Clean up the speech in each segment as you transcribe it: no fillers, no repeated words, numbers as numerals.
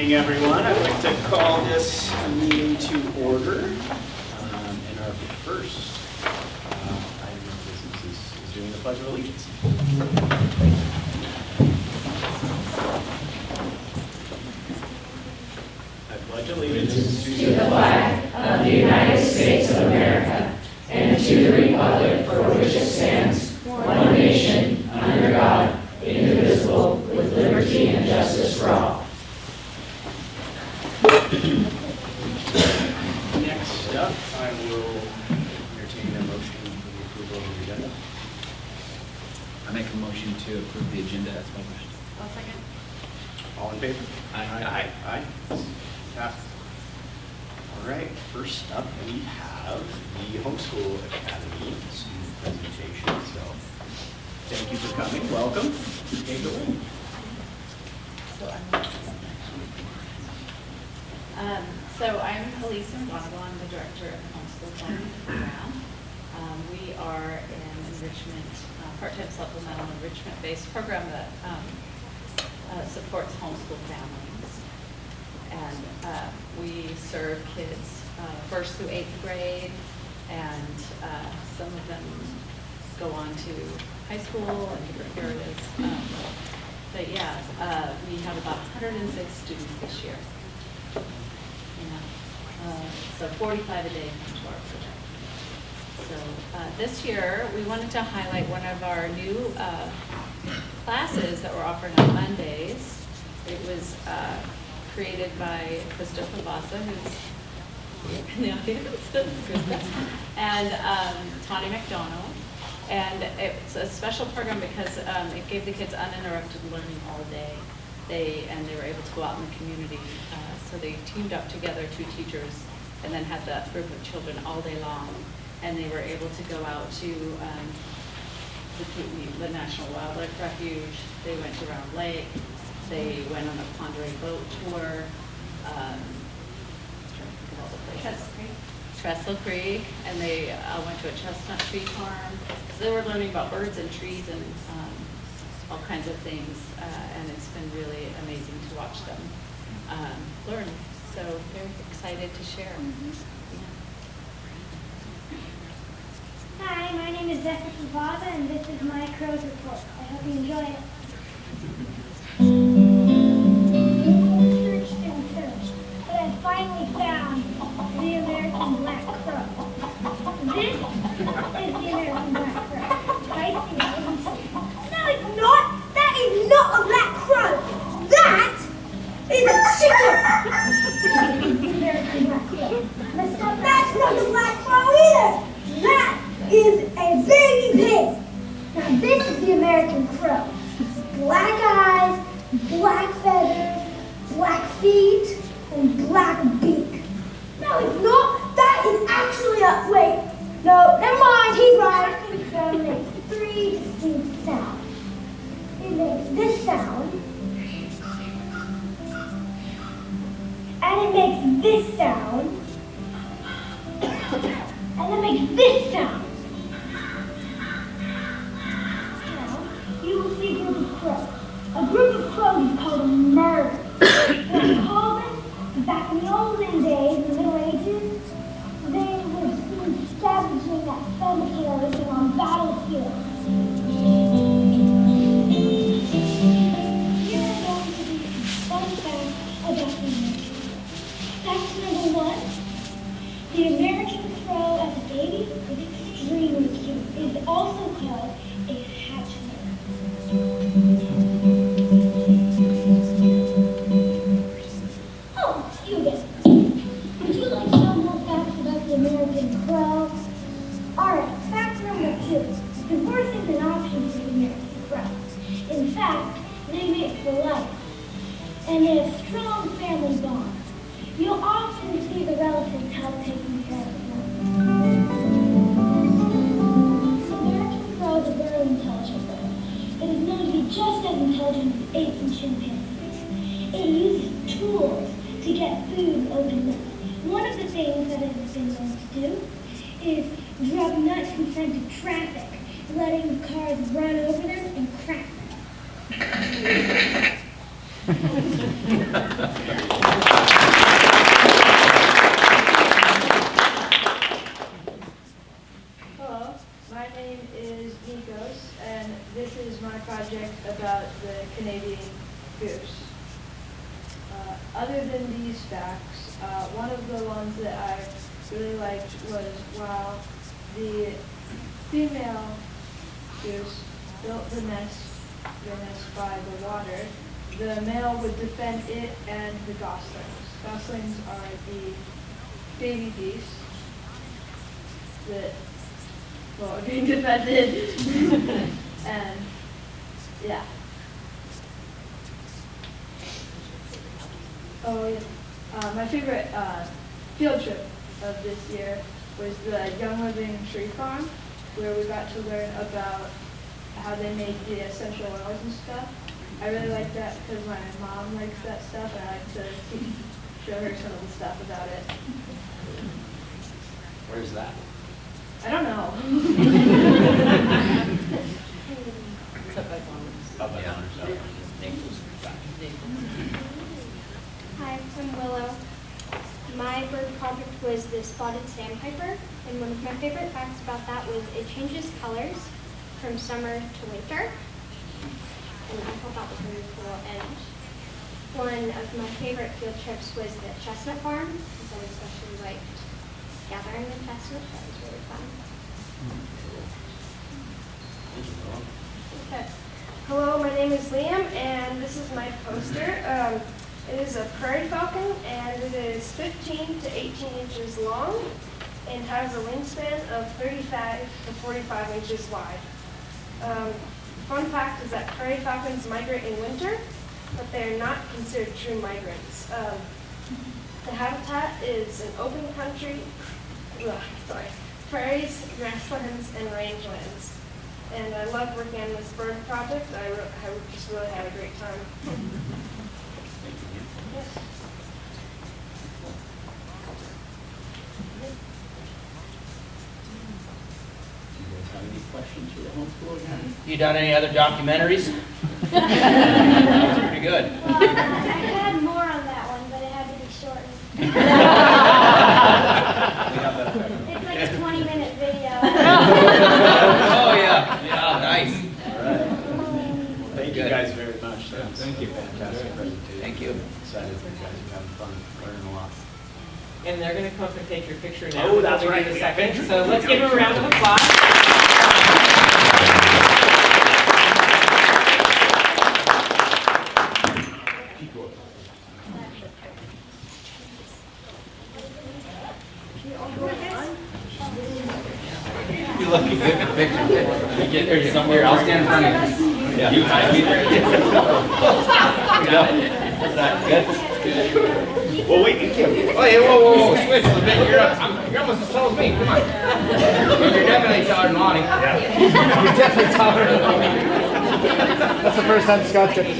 evening, everyone. I'd like to call this meeting to order. And our first item of business is doing the Pledge of Allegiance. I pledge allegiance to the flag of the United States of America and to the republic for which it stands, one nation, under God, indivisible, with liberty and justice for all. Next up, I will entertain a motion for the approval of the agenda. I make a motion to approve the agenda as published. I'll second. All in favor? Aye. Aye. Passed. All right, first up we have the Homeschool Academy student presentation. So thank you for coming. Welcome. Take it away. So I'm Elise Mcgonagall. I'm the director of the Homeschool Academy program. We are an enrichment, part-time supplemental enrichment-based program that supports homeschool families. And we serve kids 1st through 8th grade, and some of them go on to high school and different areas. But yeah, we have about 106 students this year. So 45 a day come to our program. So this year, we wanted to highlight one of our new classes that we're offering on Mondays. It was created by Krista Pavasa, who's in the audience, and Tawny McDonald. And it's a special program because it gave the kids uninterrupted learning all day. They were able to go out in the community. So they teamed up together, 2 teachers, and then had that group of children all day long. And they were able to go out to the National Wildlife Refuge. They went to Round Lake. They went on a Ponderay boat tour. Trestle Creek, and they went to a chestnut tree farm. So they were learning about birds and trees and all kinds of things, and it's been really amazing to watch them learn. So very excited to share. Hi, my name is Jessica Pavasa, and this is my Crows Report. I hope you enjoy it. Searched and searched, but I finally found the American black crow. This is the American black crow. Right here. No, it's not. That is not a black crow. That is a chicken. The American black crow. That's not the black crow either. That is a baby pig. Now this is the American crow. Black eyes, black feathers, black feet, and black beak. No, it's not. That is actually a, wait. No, never mind, he's right. The American crow makes 3 distinct sounds. It makes this sound, and it makes this sound, and it makes this sound. You will see a group of crows. A group of crows is called a murder. They called it, back in the olden days, in the Middle Ages, they were seen scavenging at cemeteries and on battlefields. Here are going to be some fun facts about the American. Fact number 1, the American crow as a baby is extremely cute. It is also called a hatchling. Oh, you guys. Would you like some more facts about the American crow? Alright, fact number 2. Divorce is an option for the American crow. In fact, they mate for life. And they have strong family bonds. You'll often see the relatives help taking care of them. The American crow is a very intelligent bird. It is known to be just as intelligent as apes and chimpanzees. It uses tools to get food and open nuts. One of the things that it has been known to do is drop nuts in front of traffic, letting cars run over them and crack them. goose. Other than these facts, one of the ones that I really liked was while the female goose built the nest by the water, the male would defend it and the goslings. Goslings are the baby geese that, well, are being defended. And yeah. Oh yeah. My favorite field trip of this year was the Young Living Tree Farm, where we got to learn about how they make the essential oils and stuff. I really like that because my mom likes that stuff, and I like to show her some of the stuff about it. Where's that? I don't know. Up and down or something. Hi, I'm Willow. My bird project was the spotted sandpiper, and one of my favorite facts about that was it changes colors from summer to winter, and I thought that was really cool. And one of my favorite field trips was the chestnut farm, because I especially liked gathering the chestnuts. That was really fun. Okay. Hello, my name is Liam, and this is my poster. It is a prairie falcon, and it is 15 to 18 inches long and has a wingspan of 35 to 45 inches wide. Fun fact is that prairie falcons migrate in winter, but they are not considered true migrants. The habitat is an open country, prairies, grasslands, and rangelands. And I love working on this bird project. I just really had a great time. Yes. Do you guys have any questions for the homeschool again? You done any other documentaries? That was pretty good. Well, I had more on that one, but it had to be shortened. We have that effect. It's like a 20-minute video. Oh, yeah. Yeah, nice. All right. Well, thank you guys very much. That's thank you. a fantastic presentation. Thank you. Excited for you guys to have fun, learning a lot. And they're going to come up and take your picture now. Oh, that's We'll right. give We you a got second. pictures. So let's give them a round of applause. You're looking good in the picture. You get there somewhere, I'll stand in front of you. Yeah. You hide me there. Is that good? Well, wait, you can't. Oh, yeah, whoa, switch a little bit. You're almost as tall as me, come on. You're definitely taller than Lonnie. Yeah. You're definitely taller than me. That's the first time Scott took it.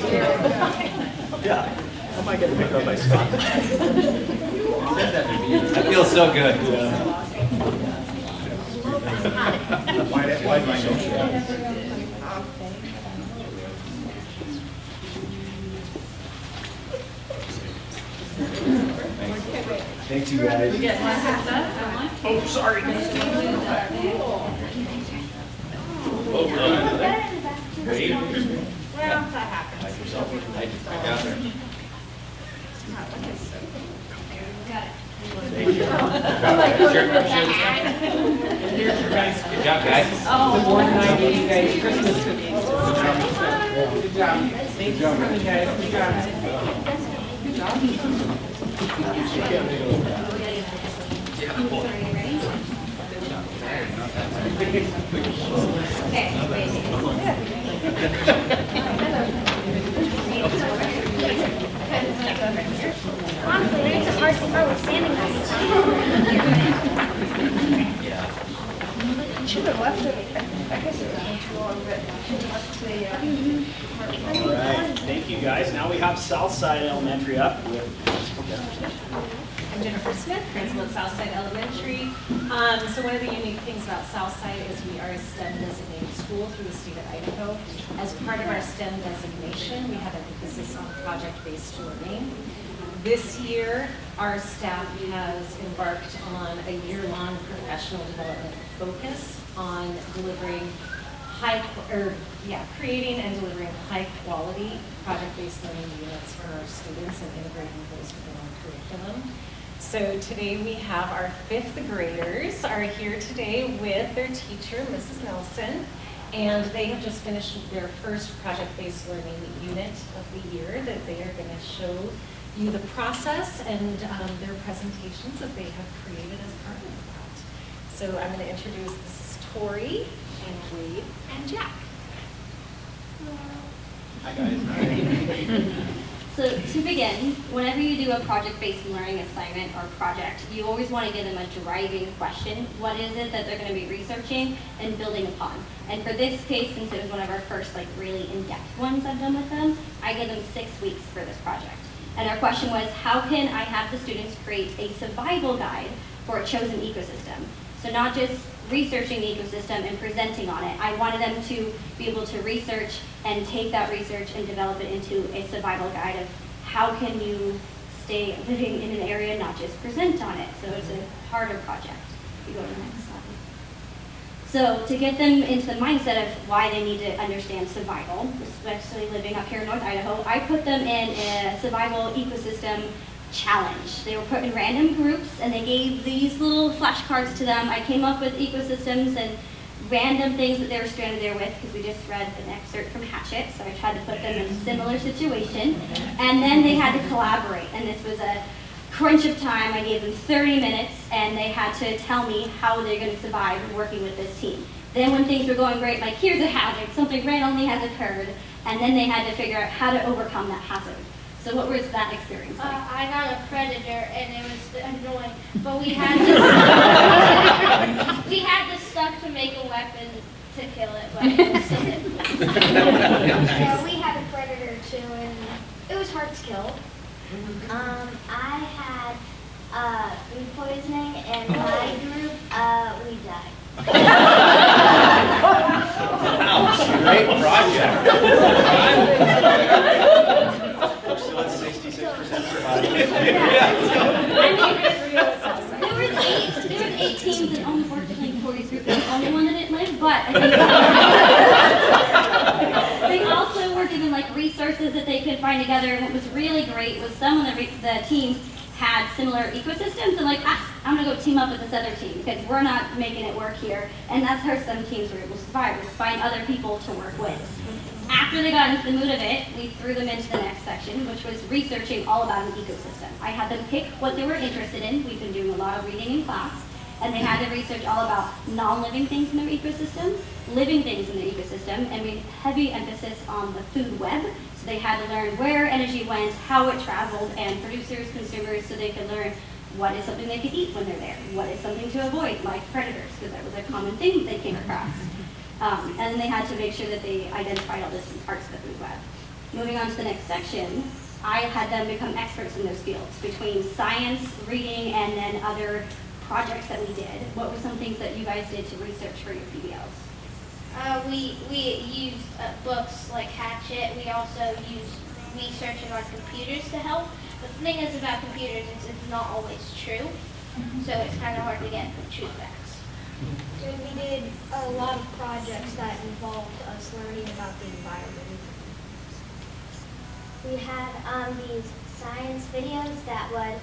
Yeah. How am I getting picked up by Scott? That feels so good. Why did mine go? Thank you guys. You get one stuff? Oh, sorry. Better in the back, too. Well, that happens. Like yourself. I got there. Thank you. Good job, guys. The board and I gave you guys Christmas cookies. Good job. Thanks for coming, guys. Good job. Good job. Honestly, it's hard to throw with standing up. Should have left it. I guess it was too long, but should have left the. All right, thank you guys. Now we have Southside Elementary up with. I'm Jennifer Smith, principal at Southside Elementary. So one of the unique things about Southside is we are a STEM designated school through the state of Idaho. As part of our STEM designation, we have an emphasis on project-based learning. This year, our staff has embarked on a year-long professional development focus on delivering creating and delivering high-quality project-based learning units for our students and integrating those within our curriculum. So today we have our 5th graders are here today with their teacher, Mrs. Nelson, and they have just finished their first project-based learning unit of the year that they are going to show you the process and their presentations that they have created as part of that. So I'm going to introduce, this is Tori and Wade and Jack. Hi guys. So to begin, whenever you do a project-based learning assignment or project, you always want to give them a driving question. What is it that they're going to be researching and building upon? And for this case, since it was one of our first really in-depth ones I've done with them, I gave them 6 weeks for this project. And our question was, how can I have the students create a survival guide for a chosen ecosystem? So not just researching the ecosystem and presenting on it. I wanted them to be able to research and take that research and develop it into a survival guide of how can you stay living in an area, not just present on it. So it's a harder project. You go to the next slide. So to get them into the mindset of why they need to understand survival, especially living up here in North Idaho, I put them in a survival ecosystem challenge. They were put in random groups and they gave these little flashcards to them. I came up with ecosystems and random things that they were stranded there with because we just read an excerpt from Hatchet, so I tried to put them in a similar situation. And then they had to collaborate, and this was a crunch of time. I gave them 30 minutes and they had to tell me how they're going to survive working with this team. Then when things were going great, like here's a hazard, something randomly has occurred, and then they had to figure out how to overcome that hazard. So what was that experience like? I got a predator and it was annoying, but we had the stuff to make a weapon to kill it, but it was still difficult. Yeah, we had a predator too, and it was hard to kill. I had food poisoning, and my group, we died. Ouch, great project. We're still at 66% survival. There was 8 teams, and unfortunately Tori's group was the only one that didn't live, but I think they also were given resources that they could find together, and what was really great was some of the teams had similar ecosystems, and I'm gonna go team up with this other team because we're not making it work here, and that's how some teams were able to survive, was find other people to work with. After they got into the mood of it, we threw them into the next section, which was researching all about an ecosystem. I had them pick what they were interested in. We've been doing a lot of reading in class, and they had to research all about non-living things in their ecosystem, living things in their ecosystem, and we had heavy emphasis on the food web. So they had to learn where energy went, how it traveled, and producers, consumers, so they could learn what is something they could eat when they're there, what is something to avoid, like predators, because that was a common thing that they came across. And then they had to make sure that they identified all different parts of the food web. Moving on to the next section, I had them become experts in those fields, between science, reading, and then other projects that we did. What were some things that you guys did to research for your PBLs? We used books like Hatchet. We also used researching on computers to help. The thing is about computers is it's not always true, so it's kind of hard to get true facts. So we did a lot of projects that involved us learning about the environment. We had these science videos that would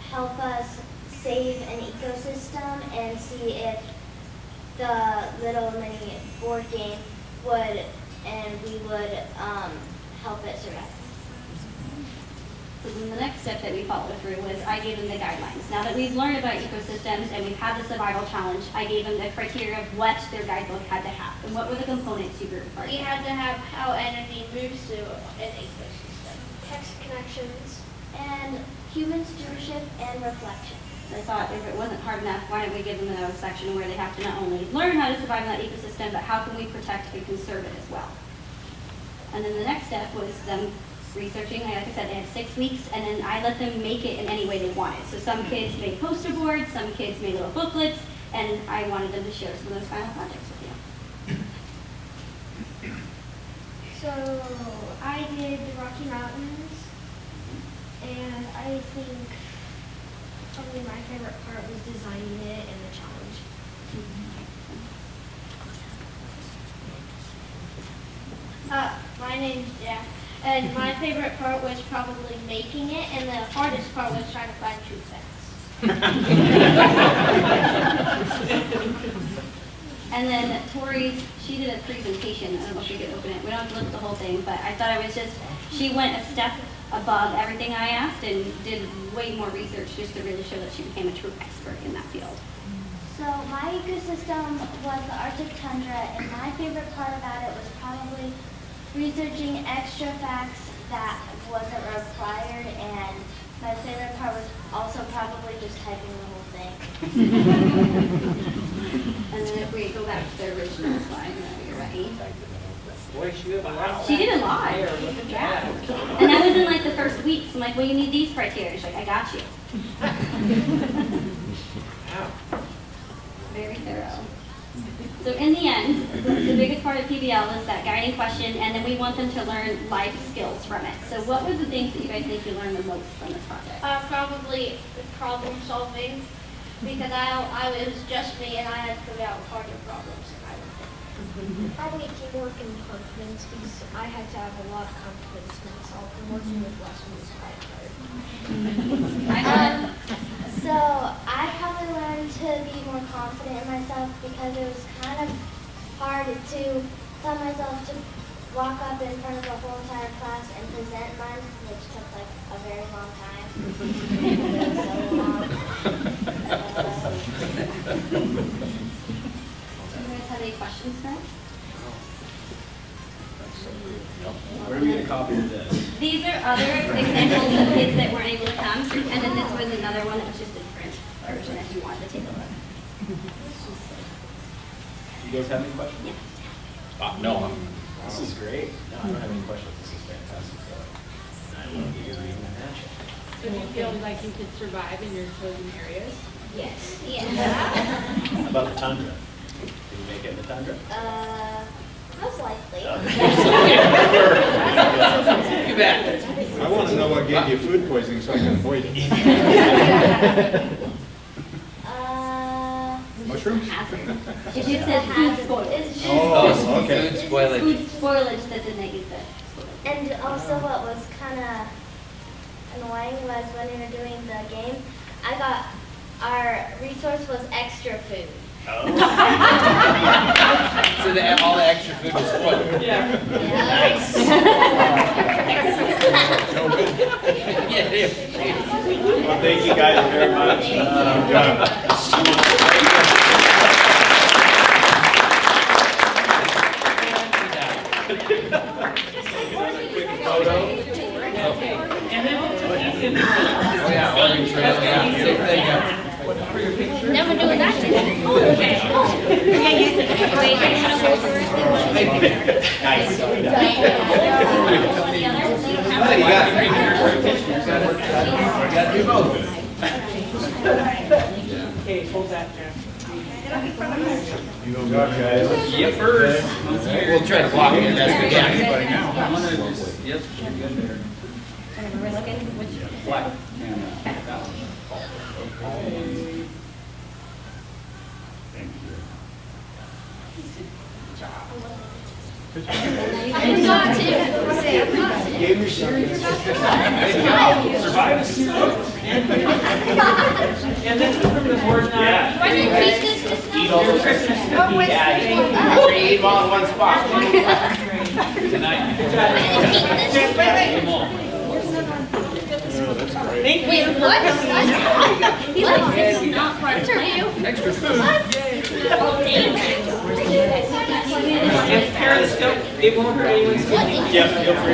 help us save an ecosystem and see if the little mini board game would, and we would help it survive. So then the next step that we followed through was I gave them the guidelines. Now that we've learned about ecosystems and we've had the survival challenge, I gave them the criteria of what their guidebook had to have. And what were the components you grouped? We had to have how energy moves through an ecosystem. Text connections. And human stewardship and reflection. I thought if it wasn't hard enough, why don't we give them another section where they have to not only learn how to survive in that ecosystem, but how can we protect and conserve it as well. And then the next step was them researching. Like I said, they had 6 weeks, and then I let them make it in any way they wanted. So some kids made poster boards, some kids made little booklets, and I wanted them to share some of those final projects with you. So I did the Rocky Mountains, and I think probably my favorite part was designing it and the challenge. My name's Jack, and my favorite part was probably making it, and the hardest part was trying to find true facts. And then Tori's, she did a presentation. I don't know if we could open it. We don't have to look at the whole thing, but I thought it was just, she went a step above everything I asked and did way more research just to really show that she became a true expert in that field. So my ecosystem was the Arctic tundra, and my favorite part about it was probably researching extra facts that wasn't required, and my favorite part was also probably just typing the whole thing. And then if we go back to the original slide, whenever you're ready. Boy, she did a lot. She did a lot. Yeah. And that was in like the first week. So I'm like, well, you need these criteria. She's like, I got you. Wow. Very thorough. So in the end, the biggest part of PBL is that guiding question, and then we want them to learn life skills from it. So what were the things that you guys think you learned the most from this project? Probably problem solving, because it was just me, and I had to figure out harder problems. Probably teamwork and confidence, because I had to have a lot of confidence in myself, and working with Weston was quite hard. So I probably learned to be more confident in myself, because it was kind of hard to tell myself to walk up in front of the whole entire class and present mine, which took like a very long time. It was so long. Do you guys have any questions for us? Where are we going to copy this? These are other examples of kids that weren't able to come, and then this was another one that was just a different version if you wanted to take a look. You guys have any questions? Yeah. No, This is great. No, I don't have any questions. This is fantastic. I love that you're reading that match. So do you feel like you could survive in your chosen areas? Yes. How about the tundra? Did you make it in the tundra? Most likely. You bet. I want to know what gave you food poisoning so I can avoid it. Mushrooms? It just says food spoilage. It's just, Oh, okay. Food spoilage. Food spoilage that didn't make it good. and also what was kind of annoying was when we were doing the game, our resource was extra food. Oh. So all the extra food was spoiled. Yeah. Nice. Well, thank you guys very much. Quick photo. And then we'll take these in. Oh yeah, orange trail, yeah. Same thing, yeah. Never doing that. Nice. Oh, you got three pictures. You got to do both. Okay, hold that, Jeff. You go, guys. Yep, first. We'll try to block it as we can. Yep. We're looking, which Black. Gave me serious. Survive a series. And this is from the board now. Yeah. Why did you teach this just Eat now? all the Christmas cookies. Yeah, you eat them all in one spot. Tonight. Good job. Thank you. Wait, what? he's like, this is not part of the plan. Extra food. And parents don't, it won't hurt anyone's feelings. Yeah, feel free.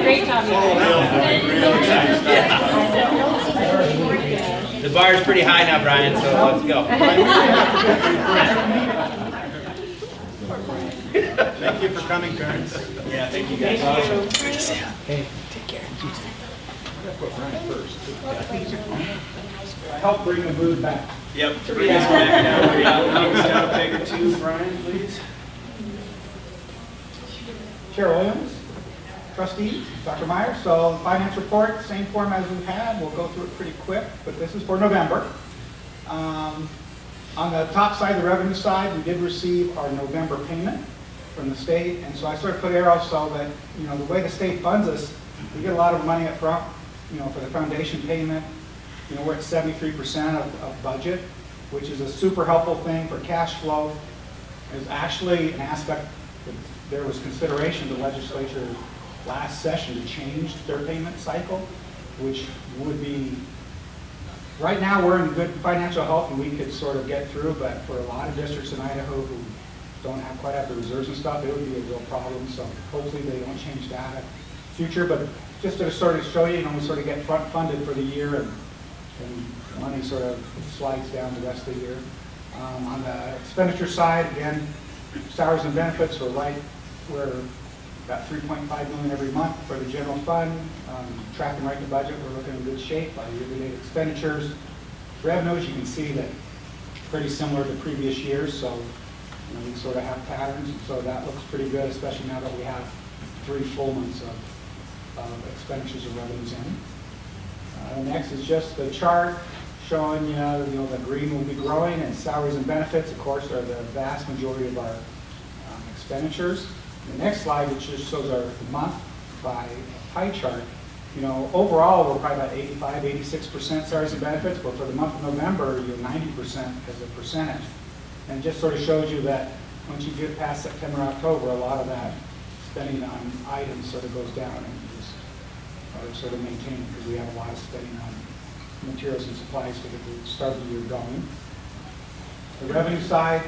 Great job, you guys. Really nice. Yeah. The bar is pretty high now, Brian, so let's go. Thank you for coming, parents. Yeah, thank you guys. Thank you. Help bring the mood back. Yep, bring us back now. Yeah, stand up, take it to Brian, please. Chair Williams, trustees, Dr. Meyer. So the finance report, same form as we've had. We'll go through it pretty quick, but this is for November. On the top side, the revenue side, we did receive our November payment. from the state, and so I sort of put arrows so that, you know, the way the state funds us, we get a lot of money up front, you know, for the foundation payment. You know, we're at 73% of budget, which is a super helpful thing for cash flow. There's actually an aspect that there was consideration the legislature last session to change their payment cycle, which would be, right now we're in good financial health and we could sort of get through, but for a lot of districts in Idaho who don't quite have the reserves and stuff, it would be a real problem. So hopefully they don't change that in the future, but just to sort of show you, you know, we sort of get front funded for the year and money sort of slides down the rest of the year. On the expenditure side, again, salaries and benefits are right where about $3.5 million every month for the general fund. Tracking right to budget, we're looking in good shape by year-to-date expenditures. Revenues, you can see that pretty similar to previous years, so you know, we sort of have patterns, so that looks pretty good, especially now that we have 3 full months of expenditures and revenues in. Next is just the chart showing you know, the green will be growing, and salaries and benefits, of course, are the vast majority of our expenditures. The next slide, which just shows our month by pie chart, you know, overall we're probably about 85, 86% salaries and benefits, but for the month of November, you're 90% as a percentage. And it just sort of shows you that once you get past September, October, a lot of that spending on items sort of goes down and just sort of maintained because we have a lot of spending on materials and supplies to get the start of the year going. The revenue side,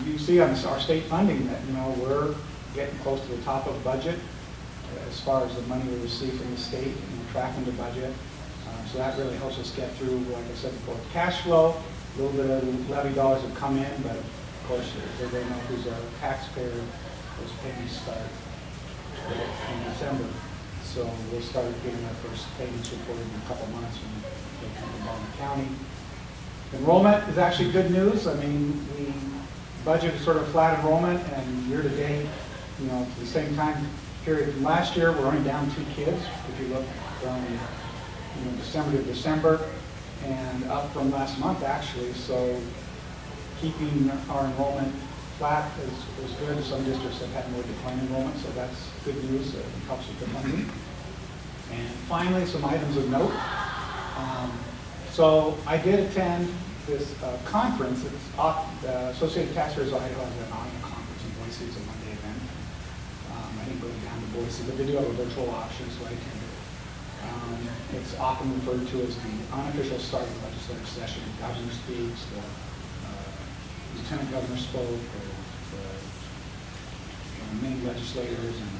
you see on our state funding that, you know, we're getting close to the top of budget as far as the money we receive from the state, and we're tracking the budget. So that really helps us get through, like I said before, cash flow. A little bit of levy dollars have come in, but of course, everybody knows who's our taxpayer. Those payments start in December. So we'll start getting our first payments reported in a couple months when they come to Baldwin County. Enrollment is actually good news. I mean, we budgeted sort of flat enrollment, and year to date, you know, to the same time period from last year, we're only down 2 kids. If you look from December to December, and up from last month actually. So keeping our enrollment flat is good. Some districts have had more decline enrollment, so that's good news. It helps with the funding. And finally, some items of note. So I did attend this conference. It's the Associated Taxpayers of Idaho has an annual conference in Boise. It's a one-day event. I didn't go down to Boise, but they do have a virtual option, so I attended. It's often referred to as the unofficial start of the legislative session. The governor speaks, the lieutenant governor spoke, the main legislators and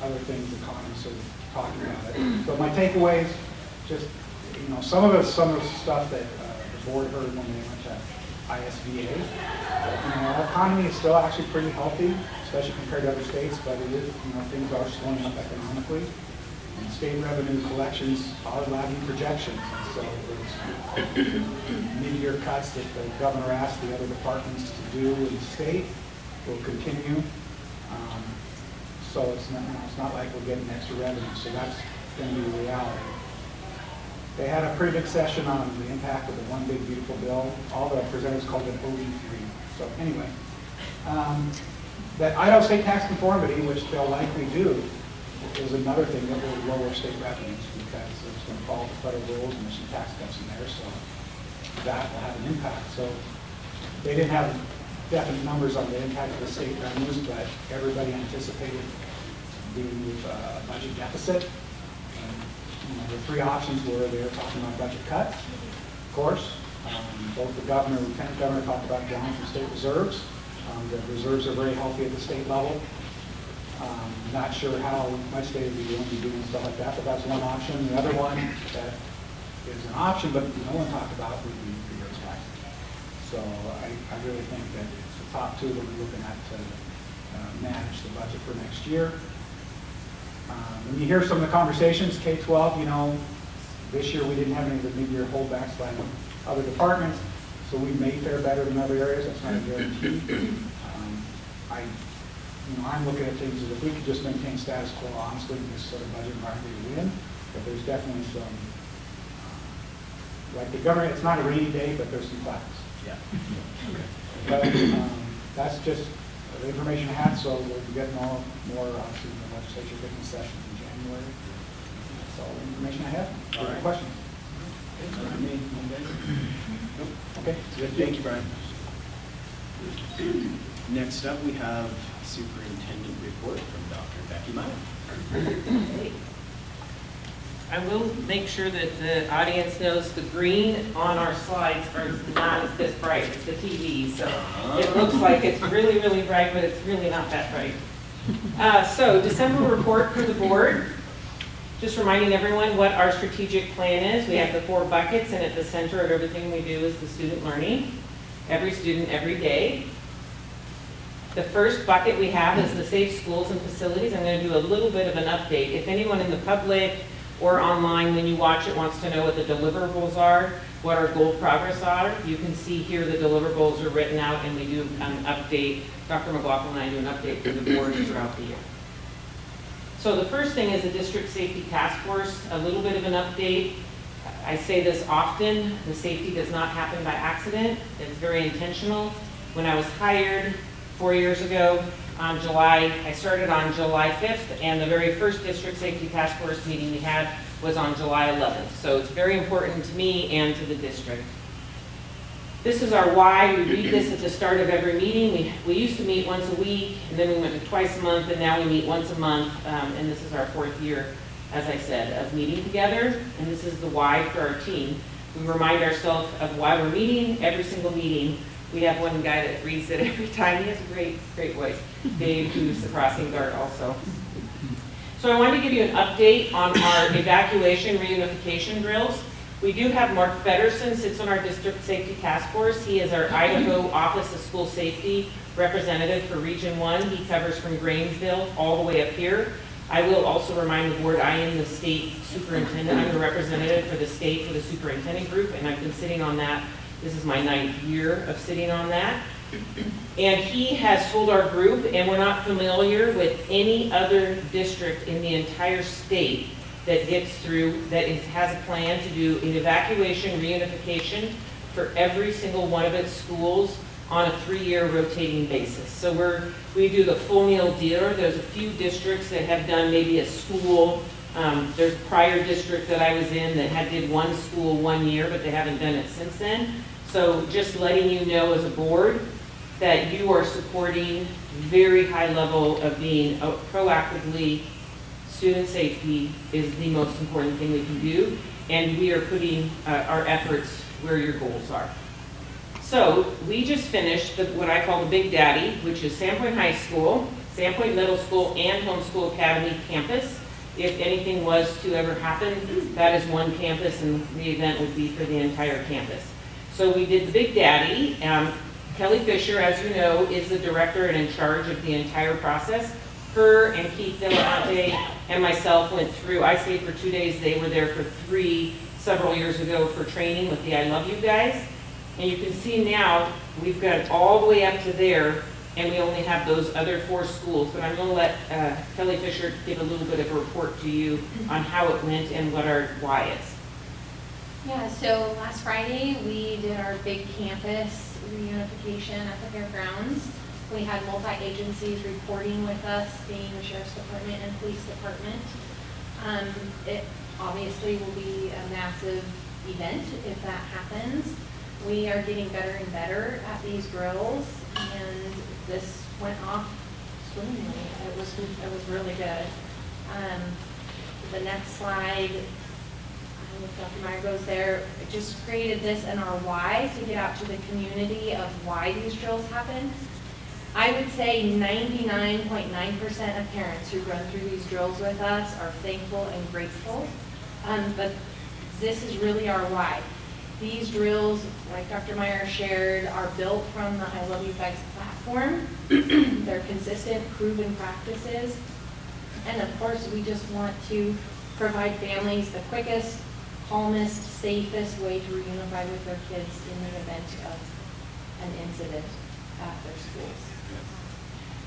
other things, economists are talking about it. But my takeaways, just, you know, some of the stuff that the board heard when they went to ISVA. You know, our economy is still actually pretty healthy, especially compared to other states, but it is, you know, things are slowing up economically. And state revenue collections are lagging projections. So there's mid-year cuts that the governor asked the other departments to do in the state will continue. So it's not like we're getting extra revenue. So that's going to be the reality. They had a pretty big session on the impact of the One Big Beautiful Bill. All the presenters called it OD3. So anyway, that Idaho state tax conformity, which they'll likely do, is another thing that will lower state revenues because it's going to follow the federal rules and there's some tax cuts in there, so that will have an impact. So they didn't have definite numbers on the impact of the state revenues, but everybody anticipated being with a budget deficit. And, you know, the 3 options were they were talking about budget cuts, of course. Both the governor and lieutenant governor talked about drawing from state reserves. The reserves are very healthy at the state level. Not sure how much they would be willing to do and stuff like that, but that's one option. The other one that is an option, but no one talked about would be the raise taxes. So I really think that it's the top 2 that we're looking at to manage the budget for next year. When you hear some of the conversations, K-12, you know, this year we didn't have any of the mid-year holdbacks by other departments, so we may fare better than other areas. That's not a guarantee. I'm looking at things as if we could just maintain status quo, honestly, in this sort of budget environment we win. But there's definitely some, like the government, it's not a rainy day, but there's some clouds. Yeah. But that's just the information I had, so we'll be getting more obviously the legislature getting session in January. That's all the information I have. All right. Questions? Okay, good. Thank you, Brian. Next up, we have Superintendent report from Dr. Becky Meyer. I will make sure that the audience knows the green on our slides are not this bright. It's the TV, so it looks like it's really, really bright, but it's really not that bright. So December report for the board. Just reminding everyone what our strategic plan is. We have the 4 buckets, and at the center of everything we do is the student learning. Every student, every day. The first bucket we have is the safe schools and facilities. I'm going to do a little bit of an update. If anyone in the public or online when you watch it wants to know what the deliverables are, what our goal progress are, you can see here the deliverables are written out, and we do an update. Dr. McLaughlin and I do an update for the board throughout the year. So the first thing is the District Safety Task Force, a little bit of an update. I say this often, the safety does not happen by accident. It's very intentional. When I was hired 4 years ago, I started on July 5th, and the very first District Safety Task Force meeting we had was on July 11th. So it's very important to me and to the district. This is our why. We read this at the start of every meeting. We used to meet once a week, and then we went to twice a month, and now we meet once a month, and this is our 4th year, as I said, of meeting together, and this is the why for our team. We remind ourselves of why we're meeting every single meeting. We have one guy that reads it every time. He has a great voice. Dave, who's the crossing guard also. So I wanted to give you an update on our evacuation reunification drills. We do have Mark Feddersen sits on our District Safety Task Force. He is our Idaho Office of School Safety representative for Region 1. He covers from Grangeville all the way up here. I will also remind the board I am the state superintendent. I'm the representative for the state for the superintendent group, and I've been sitting on that. This is my 9th year of sitting on that. And he has told our group, and we're not familiar with any other district in the entire state that gets through, that has a plan to do an evacuation reunification for every single one of its schools on a 3-year rotating basis. So we do the full meal deal. There's a few districts that have done maybe a school. There's a prior district that I was in that did one school 1 year, but they haven't done it since then. So just letting you know as a board that you are supporting very high level of being proactively. Student safety is the most important thing we can do, and we are putting our efforts where your goals are. So we just finished what I call the Big Daddy, which is Sandpoint High School, Sandpoint Middle School, and Homeschool Academy campus. If anything was to ever happen, that is one campus, and the event would be for the entire campus. So we did the Big Daddy. Kelly Fisher, as you know, is the director and in charge of the entire process. Her and Keith Delante and myself went through. I stayed for 2 days. They were there for 3 several years ago for training with the I Love You guys. And you can see now we've got all the way up to there, and we only have those other 4 schools. But I'm going to let Kelly Fisher give a little bit of a report to you on how it went and what our why is. Yeah, so last Friday we did our big campus reunification at the fairgrounds. We had multi-agencies reporting with us, being the Sheriff's Department and Police Department. It obviously will be a massive event if that happens. We are getting better and better at these drills, and this went off swimmingly. It was really good. The next slide, if Dr. Meyer goes there, it just created this in our why to get out to the community of why these drills happen. I would say 99.9% of parents who run through these drills with us are thankful and grateful, but this is really our why. These drills, like Dr. Meyer shared, are built from the I Love You Guys platform. They're consistent, proven practices, and of course we just want to provide families the quickest, calmest, safest way to reunify with their kids in the event of an incident at their schools.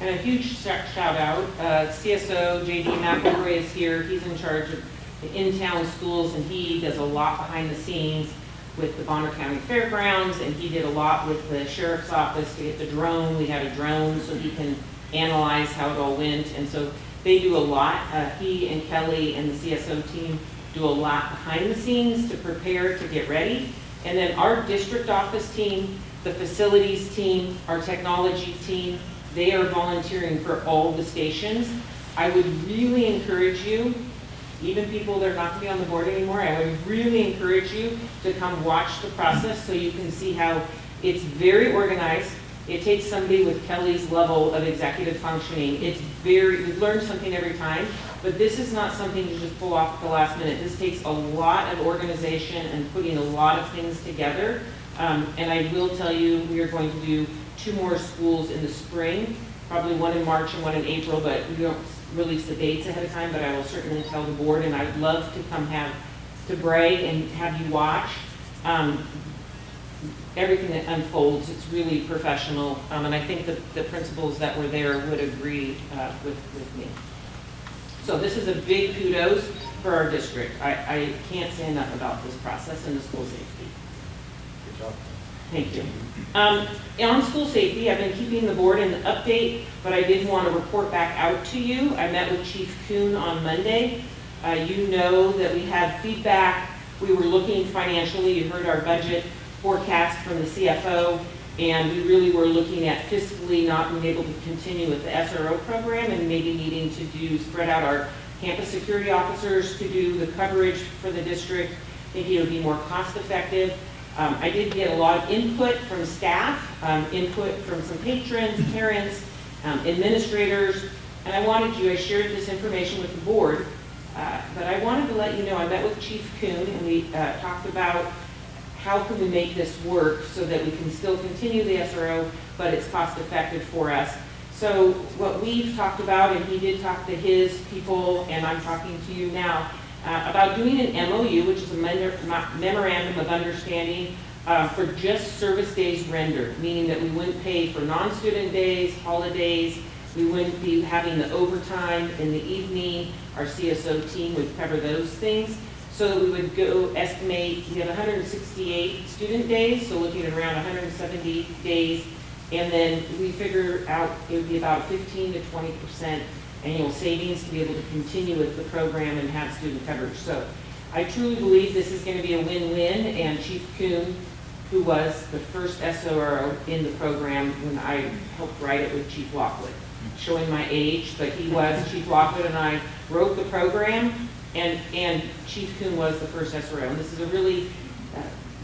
And a huge shout out, CSO JD McElroy is here. He's in charge of the in-town schools, and he does a lot behind the scenes. with the Bonner County Fairgrounds, and he did a lot with the sheriff's office to get the drone. We had a drone so he can analyze how it all went, and so they do a lot. He and Kelly and the CSO team do a lot behind the scenes to prepare to get ready. And then our district office team, the facilities team, our technology team, they are volunteering for all the stations. I would really encourage you, even people that are not going to be on the board anymore, I would really encourage you to come watch the process so you can see how it's very organized. It takes somebody with Kelly's level of executive functioning. We've learned something every time, but this is not something you just pull off at the last minute. This takes a lot of organization and putting a lot of things together. And I will tell you, we are going to do 2 more schools in the spring, probably one in March and one in April, but we don't release the dates ahead of time, but I will certainly tell the board, and I would love to come to brag and have you watch everything that unfolds. It's really professional, and I think the principals that were there would agree with me. So this is a big kudos for our district. I can't say enough about this process and the school safety. Good job. Thank you. On school safety, I've been keeping the board in the update, but I did want to report back out to you. I met with Chief Kuhn on Monday. You know that we had feedback. We were looking financially. You heard our budget forecast from the CFO, and we really were looking at fiscally not being able to continue with the SRO program and maybe needing to spread out our campus security officers to do the coverage for the district. Maybe it would be more cost effective. I did get a lot of input from staff, input from some patrons, parents, administrators, and I shared this information with the board, but I wanted to let you know I met with Chief Kuhn and we talked about how can we make this work so that we can still continue the SRO, but it's cost effective for us. So what we've talked about, and he did talk to his people, and I'm talking to you now, about doing an MOU, which is a memorandum of understanding for just service days rendered, meaning that we wouldn't pay for non-student days, holidays, we wouldn't be having the overtime in the evening, our CSO team would cover those things. So we would go estimate, we have 168 student days, so looking at around 170 days, and then we figure out it would be about 15 to 20% annual savings to be able to continue with the program and have student coverage. So I truly believe this is going to be a win-win, and Chief Kuhn, who was the first SRO in the program when I helped write it with Chief Lockwood, showing my age, but he was, Chief Lockwood and I wrote the program, and Chief Kuhn was the first SRO. And this is a really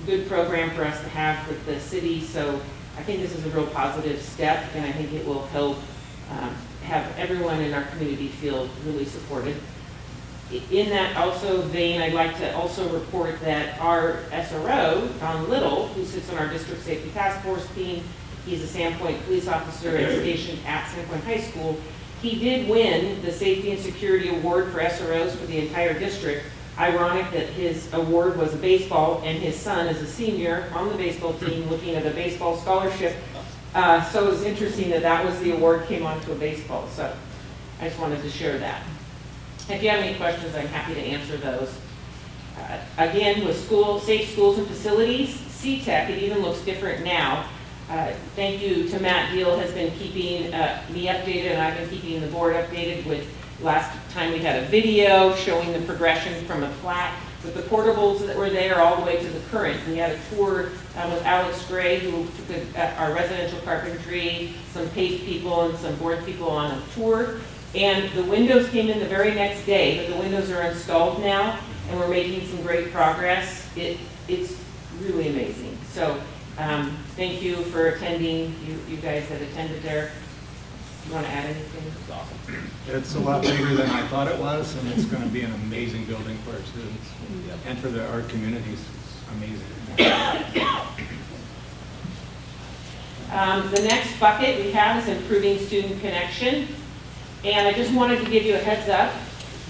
good program for us to have with the city, so I think this is a real positive step, and I think it will help have everyone in our community feel really supported. In that also vein, I'd like to also report that our SRO, Don Little, who sits on our District Safety Task Force team, he's a Sandpoint police officer and stationed at Sandpoint High School. He did win the Safety and Security Award for SROs for the entire district. Ironic that his award was a baseball, and his son is a senior on the baseball team looking at a baseball scholarship. So it was interesting that was the award came onto a baseball. So I just wanted to share that. If you have any questions, I'm happy to answer those. Again, with safe schools and facilities, CTEC, it even looks different now. Thank you to Matt Deal, has been keeping me updated, and I've been keeping the board updated with last time we had a video showing the progression from a flat with the portables that were there all the way to the current. We had a tour with Alex Gray, who took our residential carpentry, some PACE people and some board people on a tour. And the windows came in the very next day, but the windows are installed now, and we're making some great progress. It's really amazing. So thank you for attending, you guys that attended there. You want to add anything? It's awesome. It's a lot bigger than I thought it was, and it's going to be an amazing building for our students and for our communities. It's amazing. The next bucket we have is improving student connection. And I just wanted to give you a heads up.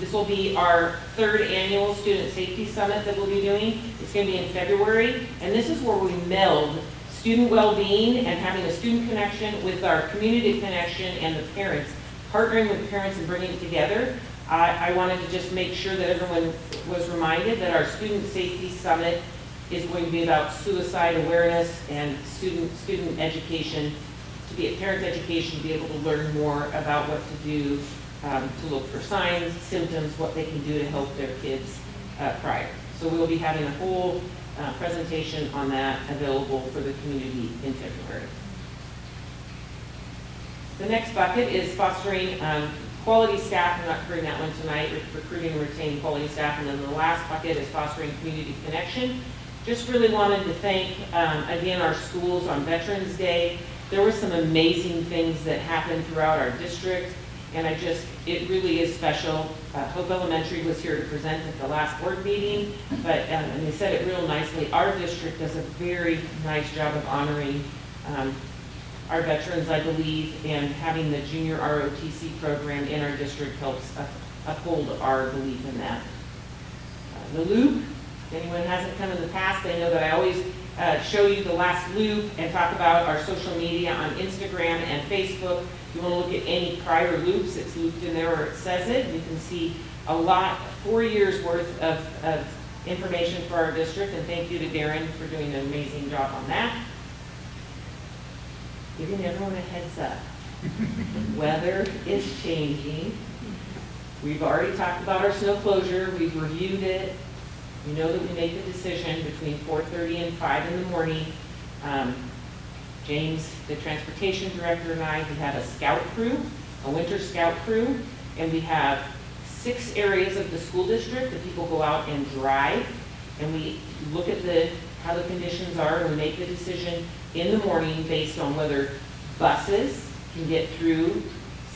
This will be our 3rd annual Student Safety Summit that we'll be doing. It's going to be in February. And this is where we meld student well-being and having a student connection with our community connection and the parents, partnering with parents and bringing it together. I wanted to just make sure that everyone was reminded that our Student Safety Summit is going to be about suicide awareness and student education, to be a parent education, to be able to learn more about what to do, to look for signs, symptoms, what they can do to help their kids prior. So we will be having a whole presentation on that available for the community in February. The next bucket is fostering quality staff. I'm not covering that one tonight, recruiting and retaining quality staff. And then the last bucket is fostering community connection. Just really wanted to thank, again, our schools on Veterans Day. There were some amazing things that happened throughout our district, and it really is special. Hope Elementary was here to present at the last board meeting, but, and they said it real nicely, our district does a very nice job of honoring our veterans, I believe, and having the junior ROTC program in our district helps uphold our belief in that. The loop, if anyone hasn't come in the past, they know that I always show you the last loop and talk about our social media on Instagram and Facebook. If you want to look at any prior loops, it's looped in there or it says it. You can see a lot, 4 years worth of information for our district, and thank you to Darren for doing an amazing job on that. Giving everyone a heads up. Weather is changing. We've already talked about our snow closure. We've reviewed it. You know that we make the decision between 4:30 and 5 in the morning. James, the transportation director, and I, we have a scout crew, a winter scout crew, and we have 6 areas of the school district that people go out and drive, and we look at how the conditions are, and we make the decision in the morning based on whether buses can get through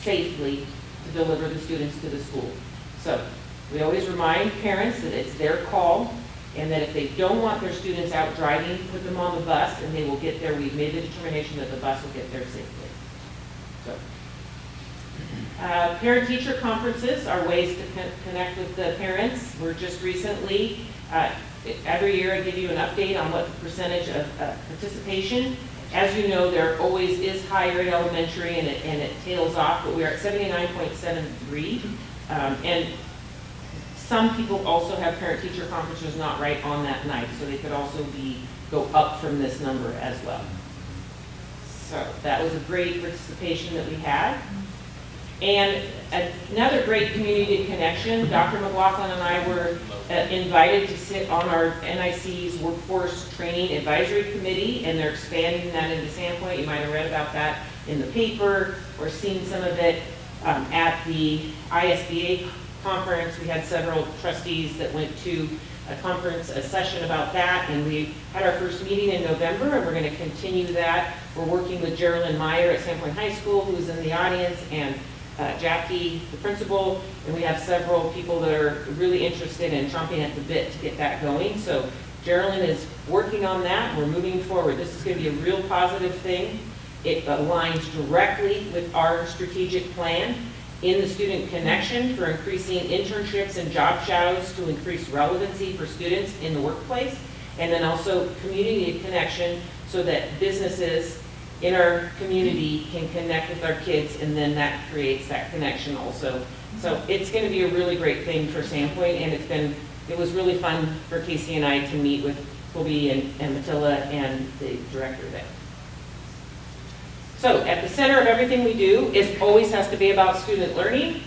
safely to deliver the students to the school. So we always remind parents that it's their call, and that if they don't want their students out driving, put them on the bus and they will get there. We've made the determination that the bus will get there safely. So, parent-teacher conferences are ways to connect with the parents. We're just recently, every year I give you an update on what the percentage of participation. As you know, there always is higher in elementary and it tails off, but we're at 79.73. And some people also have parent-teacher conferences not right on that night, so they could also go up from this number as well. So that was a great participation that we had. And another great community connection, Dr. McLaughlin and I were invited to sit on our NIC's Workforce Training Advisory Committee, and they're expanding that into Sandpoint. You might have read about that in the paper or seen some of it at the ISBA conference. We had several trustees that went to a session about that, and we had our first meeting in November, and we're going to continue that. We're working with Geraldine Meyer at Sandpoint High School, who's in the audience, and Jackie, the principal, and we have several people that are really interested in chomping at the bit to get that going. So Geraldine is working on that. We're moving forward. This is going to be a real positive thing. It aligns directly with our strategic plan in the student connection for increasing internships and job shadows to increase relevancy for students in the workplace, and then also community connection so that businesses in our community can connect with our kids, and then that creates that connection also. So it's going to be a really great thing for Sandpoint, and it was really fun for Casey and I to meet with Colby and Matilda and the director there. So at the center of everything we do always has to be about student learning.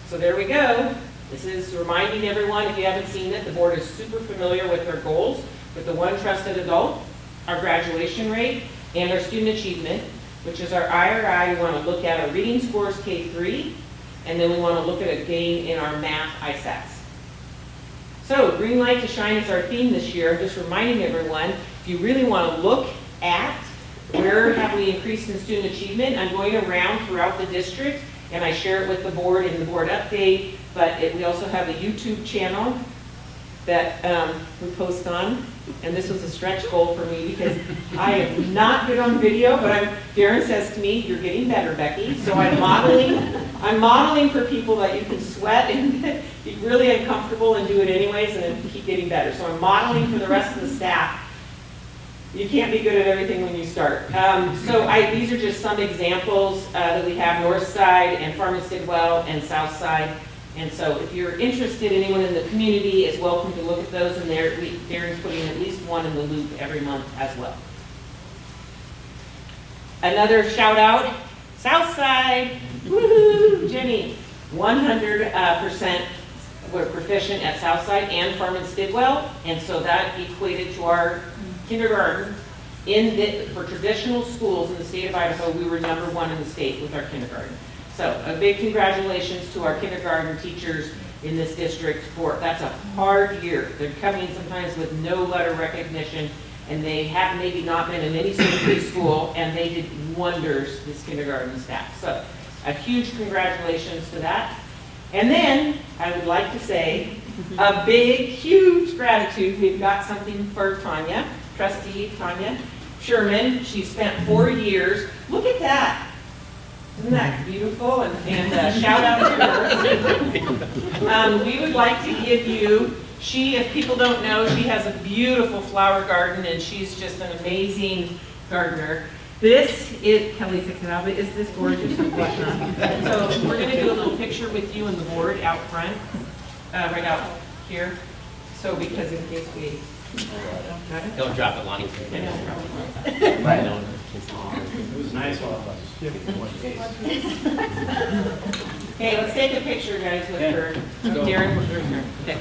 So there we go. This is reminding everyone, if you haven't seen it, the board is super familiar with our goals, with the one trusted adult, our graduation rate, and our student achievement, which is our IRI. We want to look at our reading scores K-3, and then we want to look at a gain in our math ISATs. So green light to shine is our theme this year. Just reminding everyone, if you really want to look at where have we increased in student achievement, I'm going around throughout the district, and I share it with the board in the board update, but we also have a YouTube channel that we post on, and this was a stretch goal for me because I am not good on video, but Darren says to me, "You're getting better, Becky." So I'm modeling for people that you can sweat and be really uncomfortable and do it anyways and then keep getting better. So I'm modeling for the rest of the staff. You can't be good at everything when you start. These are just some examples that we have: North Side and Farmington Well and South Side. And so if you're interested, anyone in the community is welcome to look at those, and Darren's putting at least one in the loop every month as well. Another shout out, Southside, woohoo, Jenny, 100% were proficient at Southside and Farman Stidwell, and so that equated to our kindergarten. For traditional schools in the state of Idaho, we were #1 in the state with our kindergarten. So a big congratulations to our kindergarten teachers in this district that's a hard year. They're coming sometimes with no letter recognition, and they have maybe not been in any sort of preschool, and they did wonders, this kindergarten staff. So a huge congratulations to that. And then I would like to say a big, huge gratitude. We've got something for Tanya, trustee Tanya Sherman. She spent 4 years. Look at that. Isn't that beautiful? And shout out to her. We would like to give you, if people don't know, she has a beautiful flower garden, and she's just an amazing gardener. This is, Kelly fixed it out, but is this gorgeous with whatnot? So we're going to do a little picture with you and the board out front, right out here. So because in case we Don't drop it, Lonnie. It was nice while Okay, let's take a picture, guys, with her. Darren, with her. Okay.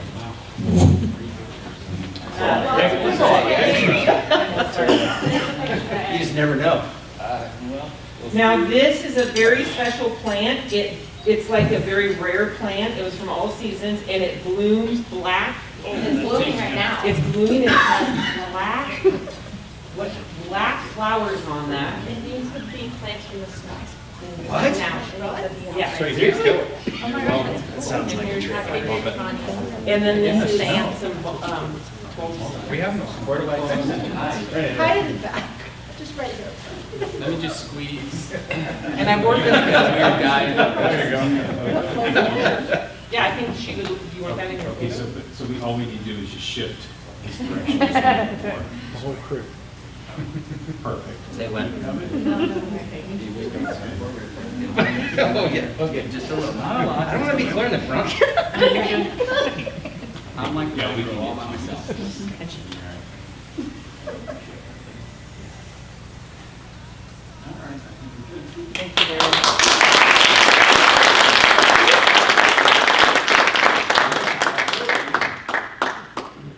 You just never know. Now, this is a very special plant. It's like a very rare plant. It was from All Seasons, and it blooms black. It's blooming right now. It's blooming, and it has black flowers on that. It means the bee plants from the sky. What? Yeah. So you kill it. That sounds like a trick. And then this is some, We have no. Where do I fix it? Hide in the back, just right here. Let me just squeeze. and I worked with Weird guy. Yeah, I think she would, do you want that in your Okay, paper? so all we need to do is just shift this direction. The whole crew. Perfect. Say when. Oh, yeah. Okay, just a little. I don't want to be clear in the front. I'm like, Yeah, we go can all get by you. myself. Thank you very much.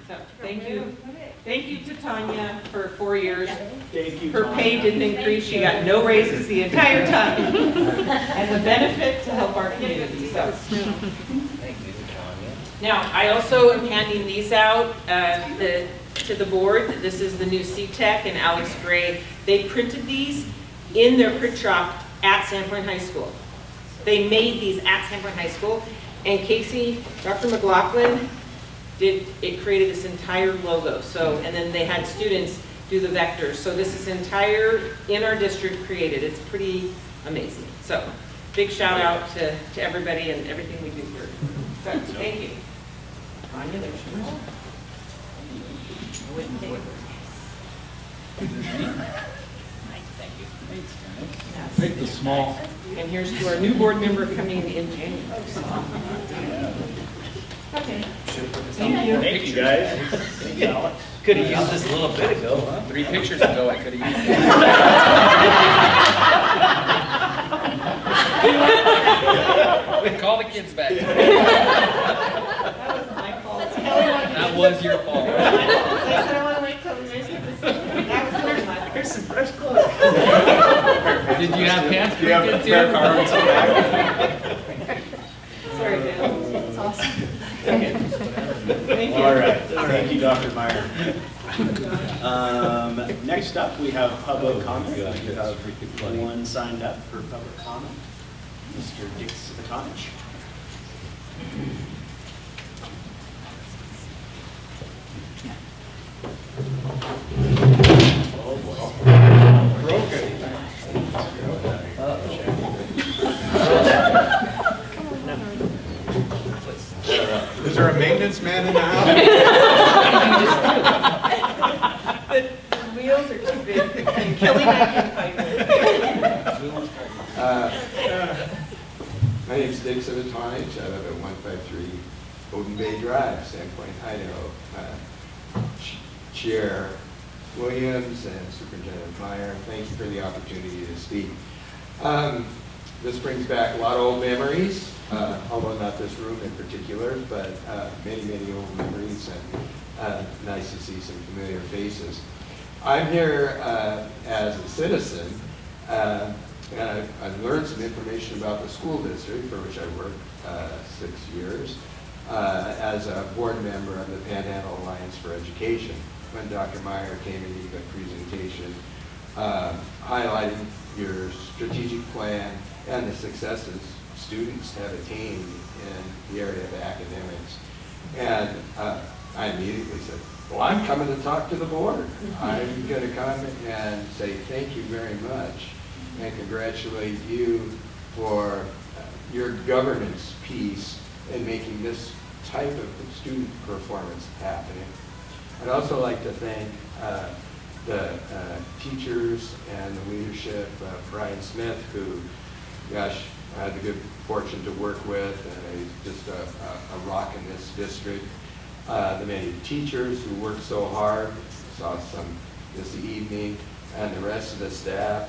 So, thank you. Thank you to Tanya for 4 years. Thank you. Her pay didn't increase, she got no raises the entire time. And the benefit to help our community, so. Now, I also am handing these out to the board. This is the new C-Tech and Alex Gray. They printed these in their print shop at Sandpoint High School. They made these at Sandpoint High School, and Casey, Dr. McLaughlin, created this entire logo. So, and then they had students do the vectors. So this is entire in our district created. It's pretty amazing. So big shout out to everybody and everything we do here. So thank you. Tanya, there's yours. Take the small. And here's to our new board member coming in January. Okay. Thank you. Thank you, guys. Thank you, Alex. Could have used this a little bit ago, huh? 3 pictures ago, I could have used it. Call the kids back. That was my fault. That was your fault. I want to wait till the next episode. That was very much. Here's some fresh clothes. Did you have pants for You have your a kids pair too? Sorry, Dan. That's awesome. Thank you. All right, thank you, Dr. Meyer. Next up, we have public comment. We have one signed up for public comment, Mr. Dick Svitanich. Is there a maintenance man in the house? The wheels are too big. Kelly and I can fight with. My name's Dick Savitonich. I live at 153 Golden Bay Drive, Sandpoint, Idaho. Chair Williams and Superintendent Meyer, thank you for the opportunity to speak. This brings back a lot of old memories, although not this room in particular, but many, many old memories, and nice to see some familiar faces. I'm here as a citizen, and I've learned some information about the school district, for which I worked 6 years, as a board member of the Panhandle Alliance for Education. When Dr. Meyer came and gave a presentation highlighting your strategic plan and the successes students have attained in the area of academics. And I immediately said, well, I'm coming to talk to the board. I'm going to come and say thank you very much and congratulate you for your governance piece in making this type of student performance happening. I'd also like to thank the teachers and the leadership, Brian Smith, who, gosh, I had the good fortune to work with, and he's just a rock in this district. The many teachers who worked so hard, saw some this evening, and the rest of the staff,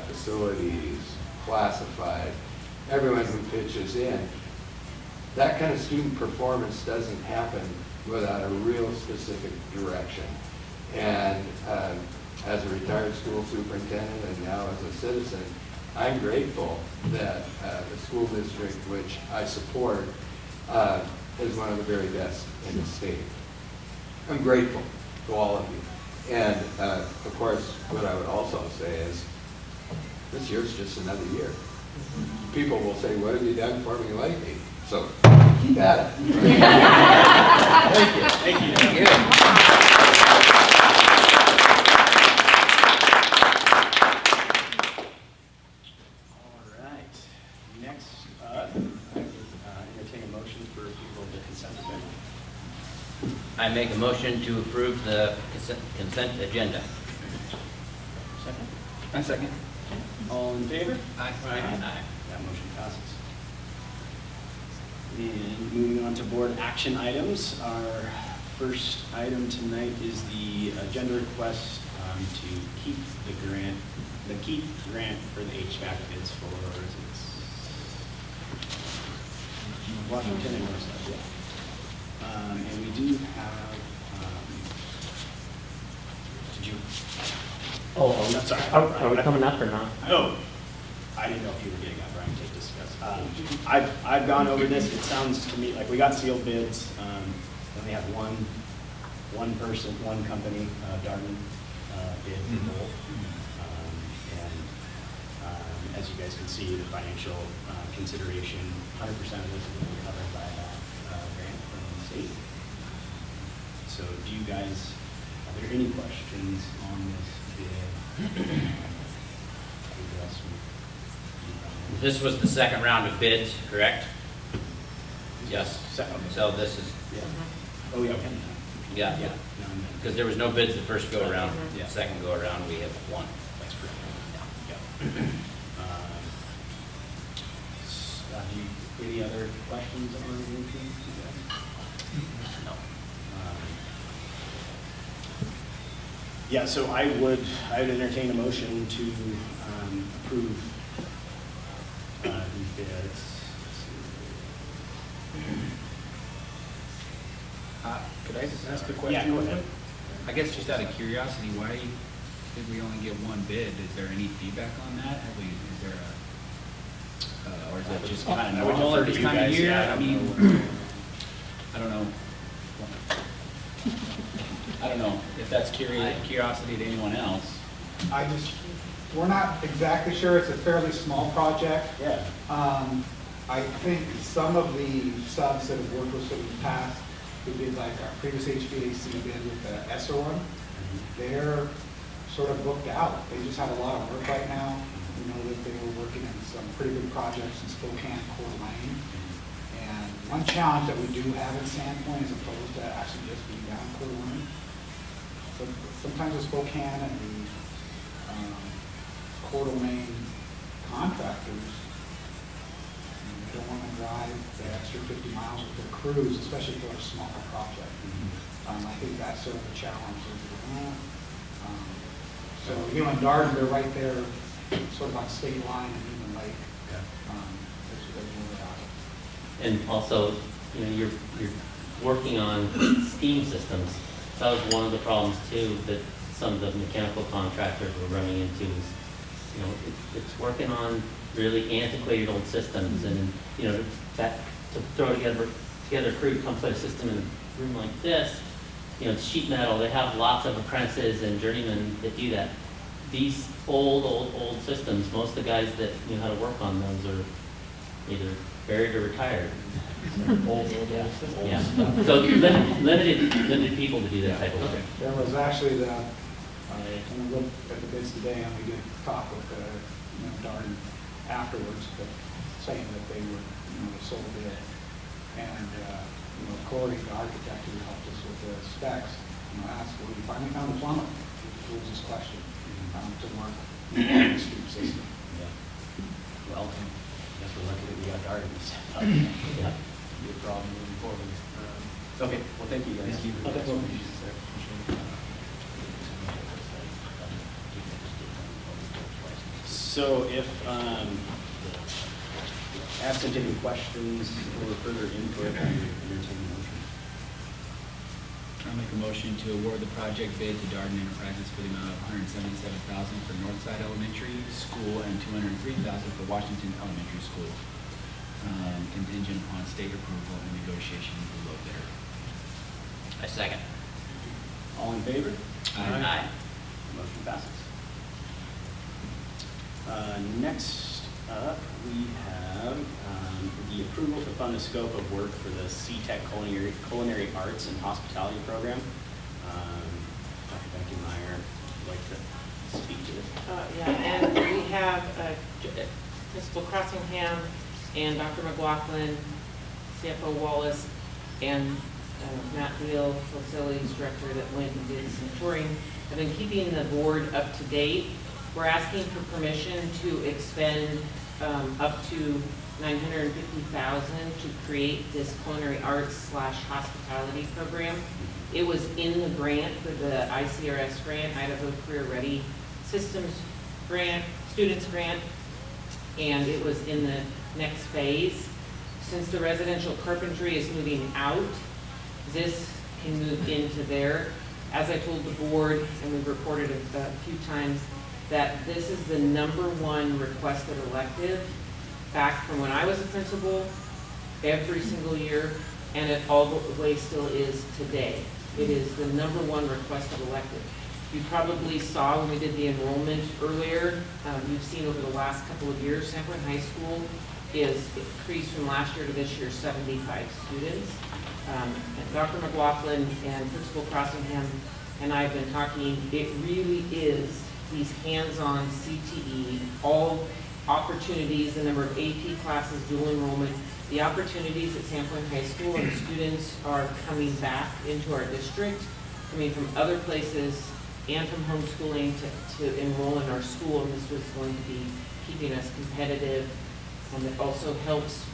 facilities, classified, everyone who pitches in. That kind of student performance doesn't happen without a real specific direction. And as a retired school superintendent and now as a citizen, I'm grateful that the school district, which I support, is one of the very best in the state. I'm grateful to all of you. And of course, what I would also say is, this year's just another year. People will say, what have you done for me lately? So keep at it. Thank you. Thank you. Thank you. All right. Next up, I would entertain a motion for approval of the consent agenda. I make a motion to approve the consent agenda. Second? I second. All in favor? Aye. Aye. That motion passes. And moving on to board action items, our first item tonight is the agenda request to keep the grant for the HVAC bids for, is it Washington and Northside, yeah. And we do have, did you? Oh, No, sorry. are we coming up or not? Oh, I didn't know if you were getting up, Brian, to discuss. I've gone over this. It sounds to me like we got sealed bids. Then we have one person, one company, Darman, bid for both. And as you guys can see, the financial consideration, 100% of this is going to be covered by that grant from the state. So do you guys, are there any questions on this bid? This was the second round of bids, correct? Yes. Second. So this is, Yeah. Oh, yeah, okay. yeah, Yeah. because there was no bids the first go around. Yeah. Second go around, we have one. That's correct. Yeah. Any other questions on anything? No. Yeah, so I would entertain a motion to approve these bids. Could I just ask a question? Yeah, go ahead. I guess just out of curiosity, why did we only get one bid? Is there any feedback on that? Is there a, or is that just kind of I would normal defer or to this you time of guys. year? Yeah, I mean, I don't know. I don't know if that's curiosity to anyone else. We're not exactly sure. It's a fairly small project. Yeah. I think some of the subs that have worked with us in the past, who did like our previous HVAC bid with the ESSER one, they're sort of booked out. They just have a lot of work right now. We know that they were working on some pretty good projects in Spokane, Coeur d'Alene. And one challenge that we do have in Sandpoint, as opposed to actually just being down Coeur d'Alene, so sometimes the Spokane and the Coeur d'Alene contractors, they don't want drive the extra 50 miles with their crews, especially for a smaller project. I think that's sort of a challenge. So, you know, in Darden, they're right there, sort of on state line and even Lake. And also, you know, you're working on steam systems. That was one of the problems too that some of the mechanical contractors were running into is, you know, it's working on really antiquated old systems, and you know, that to throw together a crew to come put a system in a room like this, you know, it's sheet metal. They have lots of apprentices and journeymen that do that. These old systems, most of the guys that knew how to work on those are either buried or retired. Yeah. So limited people to do that type of work. There was actually when we looked at the bids today, and we did talk with Darden afterwards, but saying that they were, they sold it. And Corey, the architect who helped us with the specs, asked, well, we finally found a plumber. It was his question to work on the street system. Yeah. Well, I guess we're lucky that we got Darden. Yeah. Be a problem moving forward. Okay. Well, thank you guys. Thank you. So if absent any questions or further input, I entertain a motion. I'll make a motion to award the project bid to Darden Enterprises for the amount of $177,000 for Northside Elementary School and $203,000 for Washington Elementary School, contingent upon state approval and negotiation with the low bidder. I second. All in favor? Aye. Motion passes. Next up, we have the approval to fund the scope of work for the CTEC Culinary Arts and Hospitality Program. Dr. Becky Meyer would like to speak to this. Yeah, and we have Principal Crossingham and Dr. McLaughlin, CFO Wallace, and Matt Neal, Facilities Director, that went and did some touring. I've been keeping the board up to date. We're asking for permission to expend up to $950,000 to create this culinary arts / hospitality program. It was in the grant for the ICRS grant, Idaho Career Ready Systems grant, students grant, and it was in the next phase. Since the residential carpentry is moving out, this can move into there. As I told the board, and we've reported a few times, that this is the #1 requested elective back from when I was a principal every single year, and it all the way still is today. It is the #1 requested elective. You probably saw when we did the enrollment earlier, you've seen over the last couple of years, Sandpoint High School is increased from last year to this year 75 students. And Dr. McLaughlin and Principal Crossingham and I have been talking, it really is these hands-on CTE, all opportunities, the number of AP classes, dual enrollment, the opportunities at Sandpoint High School, and students are coming back into our district, coming from other places and from homeschooling to enroll in our school, and this was going to be keeping us competitive. And it also helps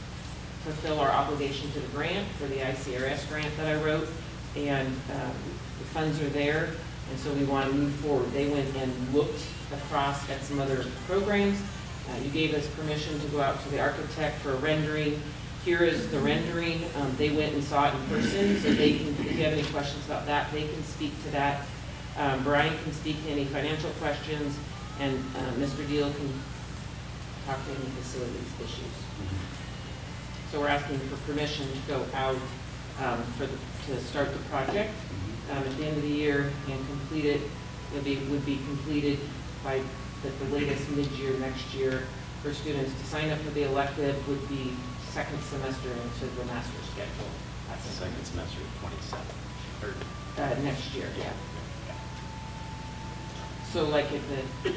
fulfill our obligation to the grant for the ICRS grant that I wrote, and the funds are there, and so we want to move forward. They went and looked across at some other programs. You gave us permission to go out to the architect for a rendering. Here is the rendering. They went and saw it in person, so they can, if you have any questions about that, they can speak to that. Brian can speak to any financial questions, and Mr. Deal can talk to any facilities issues. So we're asking for permission to go out to start the project at the end of the year and complete it. It would be completed by the latest mid-year next year. For students to sign up for the elective would be second semester into the master's schedule. That's the second semester of 27. Next year, yeah. So like at the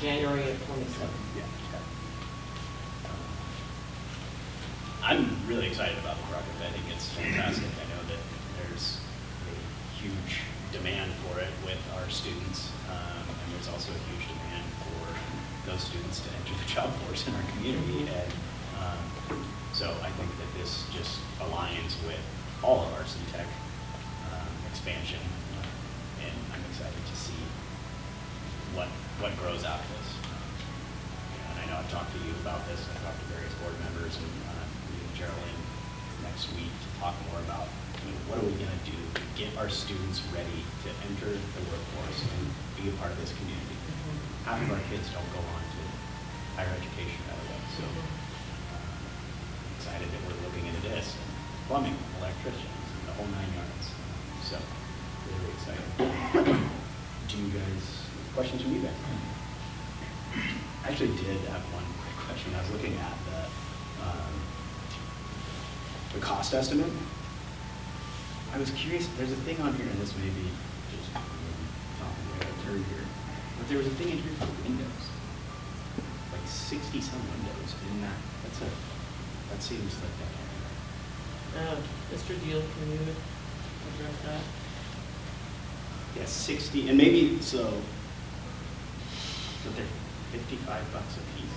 January of 27. Yeah. I'm really excited about the project. I think it's fantastic. I know that there's a huge demand for it with our students, and there's also a huge demand for those students to enter the job force in our community. And So I think that this just aligns with all of our CTEC expansion, and I'm excited to see what grows out of this. And I know I've talked to you about this, I've talked to various board members and meeting Geraldine next week to talk more about, what are we going to do to get our students ready to enter the workforce and be a part of this community. Half of our kids don't go on to higher education right away, so I'm excited that we're looking into this, and plumbing, electricians, the whole 9 yards. So really excited. Do you guys, questions from you guys? I actually did have one quick question. I was looking at the cost estimate. I was curious, there's a thing on here, and this may be just talking way out of turn here, but there was a thing in here for windows. Like 60 some windows in that. That seems like that. Mr. Deal, can you address that? Yeah, 60, and maybe so, but they're $55 a piece.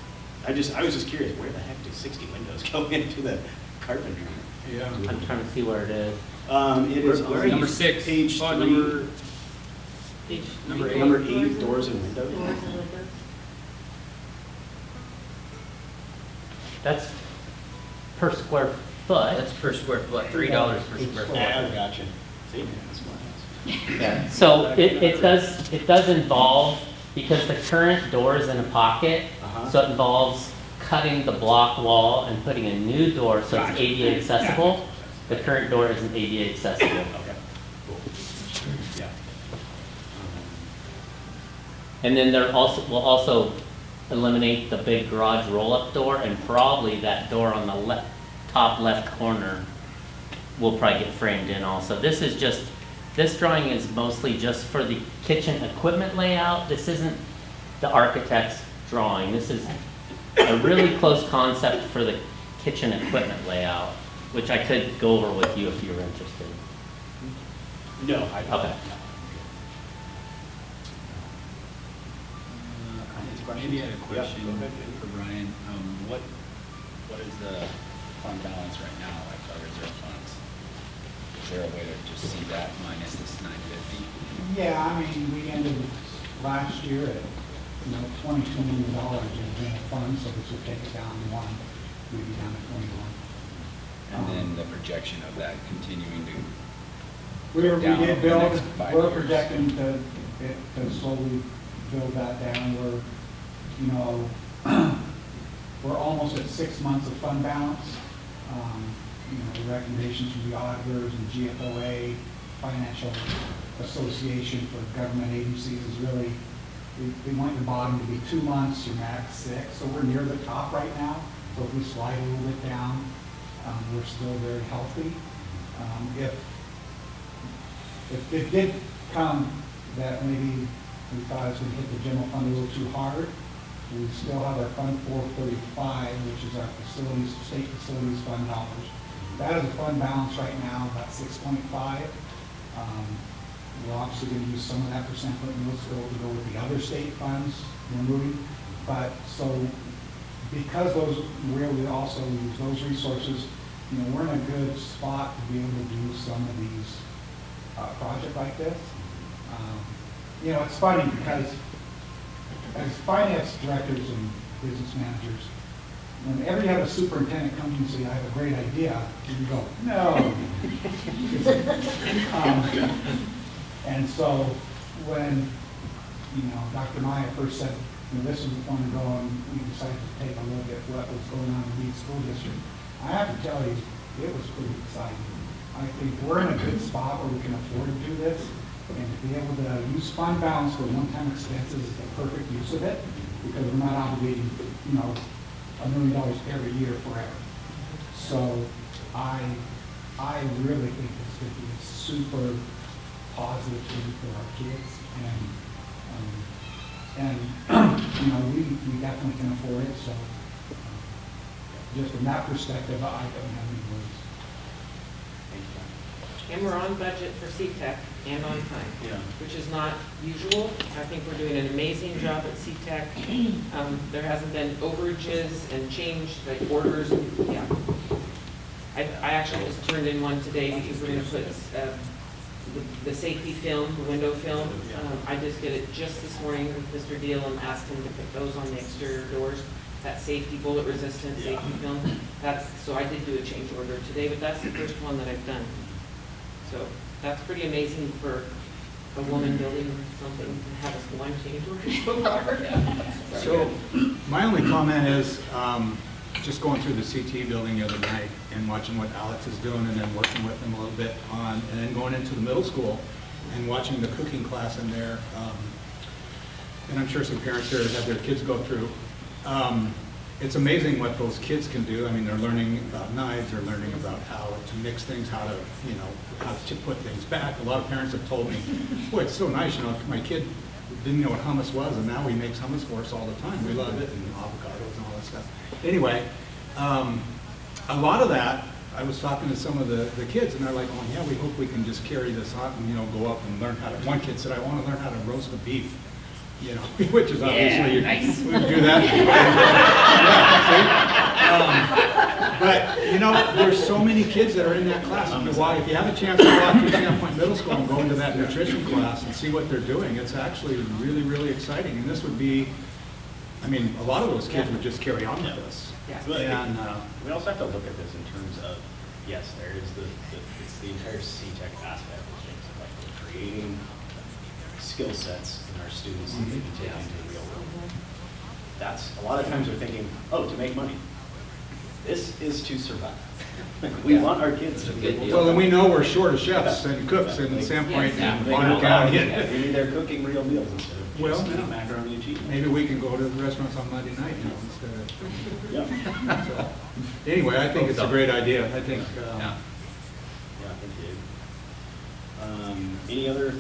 I was just curious, where the heck do 60 windows go into the carpentry? Yeah. I'm trying to see where it is. It is Where are you? number Six. page Oh, 3. Page Number three. eight. Number 8, doors and windows. Doors and windows. That's per square foot. That's per square foot, $3 per square foot. Yeah, gotcha. See, that's what it is. Yeah. So it does involve, because the current door is in a pocket, so it involves cutting the block wall and putting a new door so it's ADA accessible. The current door isn't ADA accessible. Okay, cool. Yeah. And then we'll also eliminate the big garage roll-up door, and probably that door on the top left corner will probably get framed in also. This drawing is mostly just for the kitchen equipment layout. This isn't the architect's drawing. This is a really close concept for the kitchen equipment layout, which I could go over with you if you were interested. No, Okay. Maybe I had a question Yeah, go ahead. for Brian. What is the fund balance right now, like our reserve funds? Is there a way to just see that minus this 950? Yeah, I mean, we ended last year at, $22 million in general funds, so this would take it down to maybe down to 21. And then the projection of that continuing to We down did over the build, next 5 we're years. projecting to slowly build that down. We're almost at 6 months of fund balance. The recommendations from the auditors and GFOA, Financial Association for Government Agencies is really, we want the bottom to be 2 months, your max 6. So we're near the top right now. So if we slide a little bit down, we're still very healthy. If it did come that maybe we thought it was going to hit the general fund a little too hard, we still have our Fund 435, which is our state facilities fund dollars. That is a fund balance right now, about 6.5. We're obviously going to use some of that for San Quentin to go with the other state funds we're moving. But so because we also use those resources, we're in a good spot to be able to do some of these projects like this. It's funny because as finance directors and business managers, whenever you have a superintendent come to you and say, I have a great idea, you go, no. And so when, Dr. Maya first said, this is the one to go, and we decided to take a look at what was going on in the school district, I have to tell you, it was pretty exciting. I think we're in a good spot where we can afford to do this, and to be able to use fund balance for one-time expenses is the perfect use of it, because we're not obligating, $1 million every year forever. So I really think it's going to be a super positive thing for our kids, and we definitely can afford it. So just from that perspective, I don't have any worries. And we're on budget for CTEC. and on time. Yeah. Which is not usual. I think we're doing an amazing job at CTEC. There hasn't been overages and changed, like orders, yeah. I actually just turned in one today because we're gonna put the safety film, the window film. I just did it just this morning with Mr. Deal and asked him to put those on the exterior doors. That safety, bullet resistant safety film. So I did do a change order today, but that's the first one that I've done. So that's pretty amazing for a woman building something to have us one change order so far. So my only comment is just going through the CT building the other night and watching what Alex is doing and then working with him a little bit on, and then going into the middle school and watching the cooking class in there. And I'm sure some parents here have their kids go through. It's amazing what those kids can do. I mean, they're learning about knives, they're learning about how to mix things, how to, how to put things back. A lot of parents have told me, boy, it's so nice, my kid didn't know what hummus was, and now he makes hummus for us all the time. We love it, and avocados and all that stuff. Anyway, a lot of that, I was talking to some of the kids, and they're like, oh yeah, we hope we can just carry this on and, go up and learn how to, one kid said, I want to learn how to roast a beef. Which is obviously, nice. we do that. But, there's so many kids that are in that class. If you have a chance to walk through Sandpoint Middle School and go into that nutrition class and see what they're doing, it's actually really, really exciting. And this would be, a lot of those kids would just carry on with this. Yeah. And we also have to look at this in terms of, yes, there is it's the entire CTEC aspect of things, like we're creating skill sets in our students that they can take into the real world. That's, a lot of times we're thinking, oh, to make money. This is to survive. We want our kids to be able to. Well, and we know we're short of chefs and cooks in Sandpoint and Bonner County. Maybe they're cooking real meals instead of just macaroni and cheese. Maybe we can go to the restaurants on Monday night, instead of. Yeah. So, anyway, I think it's a great idea. I think. Yeah, I think it. Any other?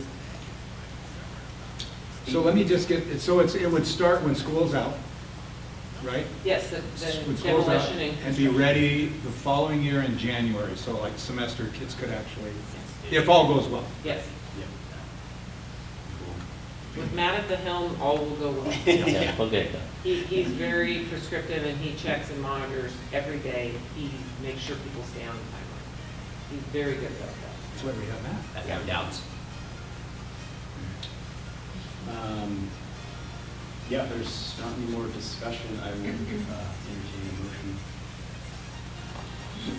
So let me just get, it would start when school's out, right? Yes, the When school's out, demolition and be ready the following year in January, so like semester kids could actually, if all goes well. Yes. With Matt at the helm, all will go well. Yeah, we'll get it done. He's very prescriptive and he checks and monitors every day. He makes sure people stay on the timeline. He's very good about that. That's why we have Matt. I have doubts. Yeah, if there's not any more discussion, I will entertain a motion.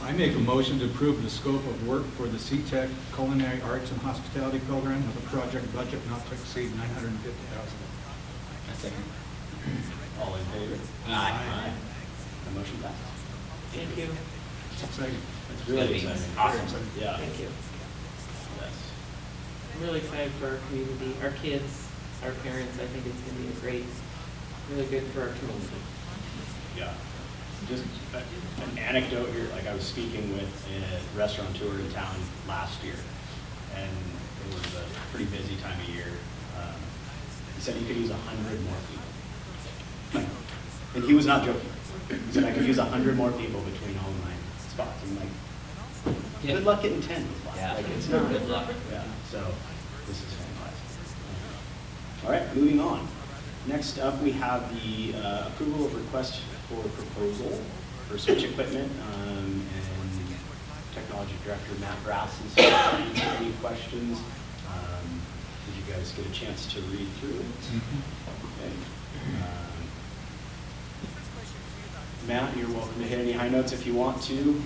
I make a motion to approve the scope of work for the CTEC Culinary Arts and Hospitality Program with a project budget not to exceed $950,000. I second. All in favor? Aye. The motion passes. Thank you. It's exciting. It's really exciting. Awesome. Yeah. Thank you. Yes. I'm really excited for our community, our kids, our parents. I think it's going to be really good for our community. Yeah. Just an anecdote here, like I was speaking with a restaurateur in town last year, and it was a pretty busy time of year. He said he could use 100 more people. And he was not joking. He said, I could use 100 more people between all of my spots. I'm like, good luck getting 10 spots. Yeah. Like, it's not Good luck. Yeah, so this is fantastic. All right, moving on. Next up, we have the approval of request for proposal for switch equipment, and Technology Director Matt Brass is here. Any questions? Did you guys get a chance to read through it? Okay. Matt, you're welcome to hit any high notes if you want to.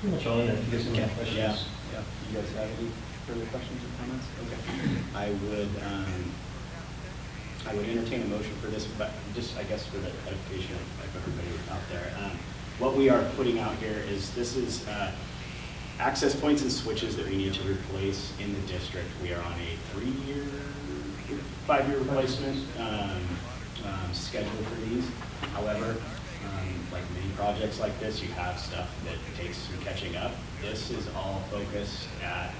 Pretty much all in there. If you guys have any questions. Yeah. You guys have any further questions or comments? Okay. I would entertain a motion for this, but just, I guess, for the edification of everybody out there. What we are putting out here is, this is access points and switches that we need to replace in the district. We are on a 5-year replacement schedule for these. However, like many projects like this, you have stuff that takes some catching up. This is all focused at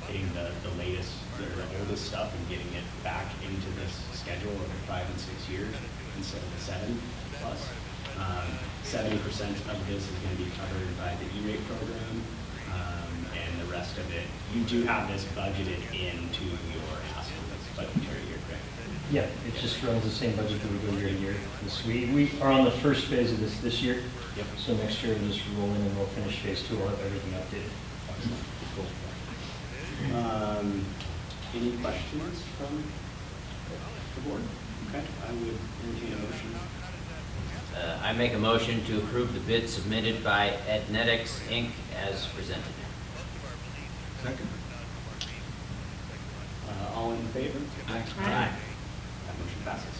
getting the latest, the oldest stuff and getting it back into this schedule over 5 and 6 years instead of the 7 plus. 70% of this is going to be covered by the E-rate program. and the rest of it. You do have this budgeted into your budgetary year, correct? Yeah, it just runs the same budget that we go year to year. We are on the first phase of this year. Yep. So next year we'll just roll in and we'll finish phase 2. We'll have everything updated. Cool. Any questions from the board? Okay, I would entertain a motion. I make a motion to approve the bid submitted by Ethnetics, Inc. as presented. Second. All in favor? Aye. That motion passes.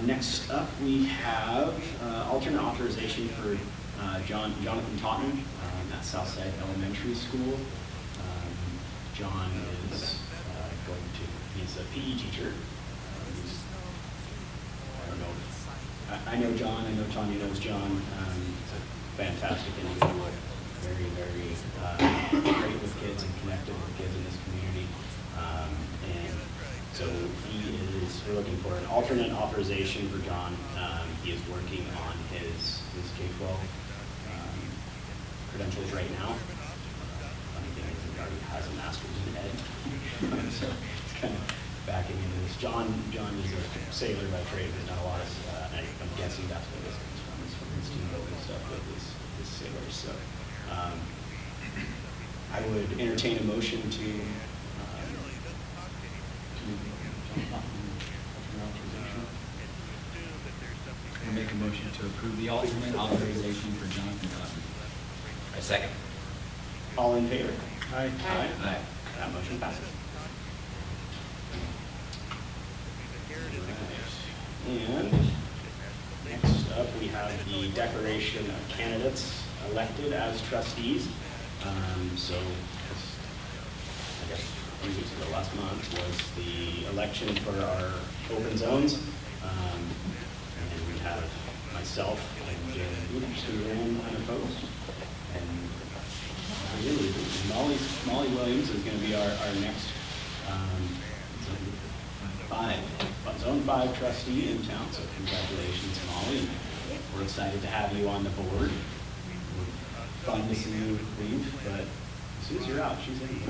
Next up, we have alternate authorization for Jonathan Tottenham at Southside Elementary School. John is he's a PE teacher. I know John, I know Tanya knows John. He's a fantastic individual, very, very great with kids and connected with kids in this community. And so we're looking for an alternate authorization for John. He is working on his K-12 credentials right now. Funny thing is he already has a master's in ed. So it's kind of backing into this. John is a sailor by trade, but not a lot of, I'm guessing that's where this comes from. It's from his steamboat and stuff with his sailors. So I would entertain a motion to I make a motion to approve the alternate authorization for Jonathan Tottenham. I second. all in favor? Aye. Aye. That motion passes. And next up, we have the declaration of candidates elected as trustees. So, I guess 3 weeks ago, last month, was the election for our open zones. And we have myself and Jen Hoops, who ran unopposed. And really, Molly Williams is going to be our next Zone 5 trustee in town, so congratulations, Molly. And we're excited to have you on the board. We're fun to see you leave, but as soon as you're out, she's in. It's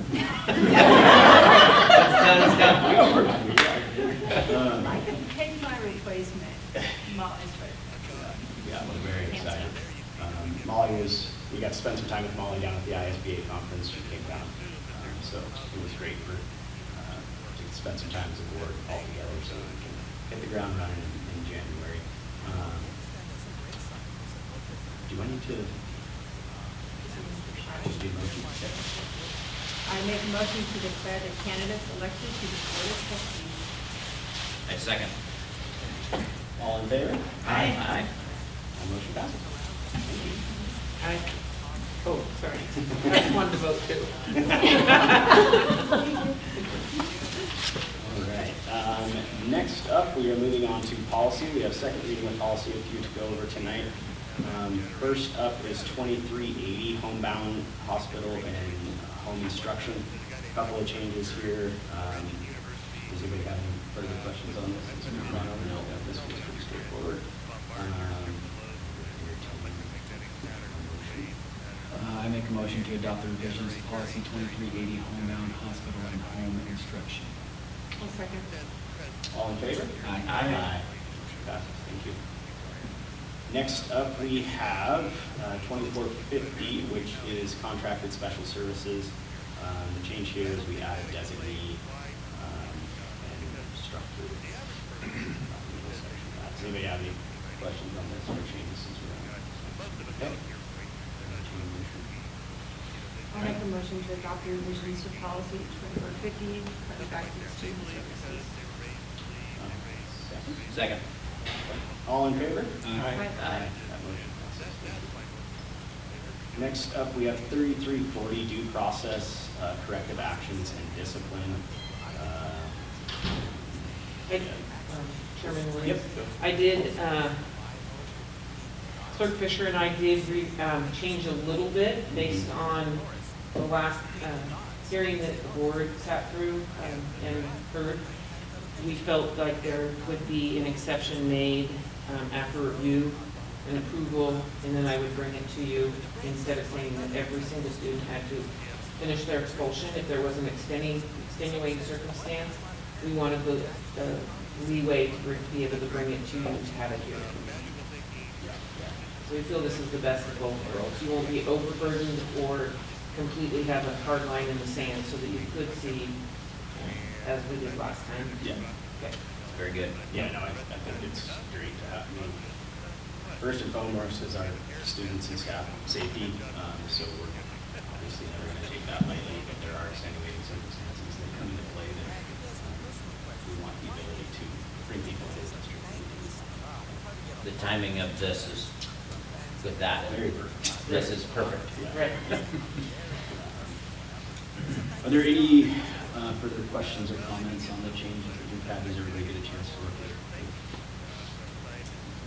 done. We got work to do. I can pick my replacement. Molly's right. Yeah, we're very excited. We got to spend some time with Molly down at the ISBA conference. She came down, so it was great to spend some time as a board all together, so we can hit the ground running in January. Do I need to just do a motion? I make a motion to declare the candidates elected to the Board of Trustees. I second. All in favor? Aye. Aye. That motion passes. Thank you. Oh, sorry. I just wanted to vote too. All right. Next up, we are moving on to policy. We have second reading of policy, a few to go over tonight. First up is 2380, homebound hospital and home instruction. A couple of changes here. Does anybody have any further questions on this? No, this was pretty straightforward. I make a motion to adopt the revisions to policy 2380, homebound hospital and home instruction. I'll second. All in favor? Aye. Aye. Motion passes. Thank you. Next up, we have 2450, which is contracted special services. The change here is we added designee and structure. Does anybody have any questions on this or changes since we're on? Okay. I'll make a motion to adopt the revisions to policy 2450, contracted student services. Second. All in favor? Aye. Aye. That motion passes. Next up, we have 3340, due process, corrective actions and discipline. Chairman Williams. I did, Clerk Fisher and I did change a little bit based on the last hearing that the board sat through and heard. We felt like there would be an exception made after review an approval, and then I would bring it to you instead of saying that every single student had to finish their expulsion. If there was an extenuating circumstance, we wanted the leeway to be able to bring it to you to have it here. So we feel this is the best of both worlds. You won't be overburdened or completely have a hard line in the sand so that you could see, as we did last time. Yeah. Okay. Very good. Yeah, no, I think it's great to have. I mean, first and foremost is our students and staff safety. So we're obviously never going to take that lightly, but there are extenuating circumstances that come into play that we want the ability to bring people to the district. The timing of this is with that. Very perfect. This is perfect. Right. Are there any further questions or comments on the changes that we've had? Does everybody get a chance to look at it?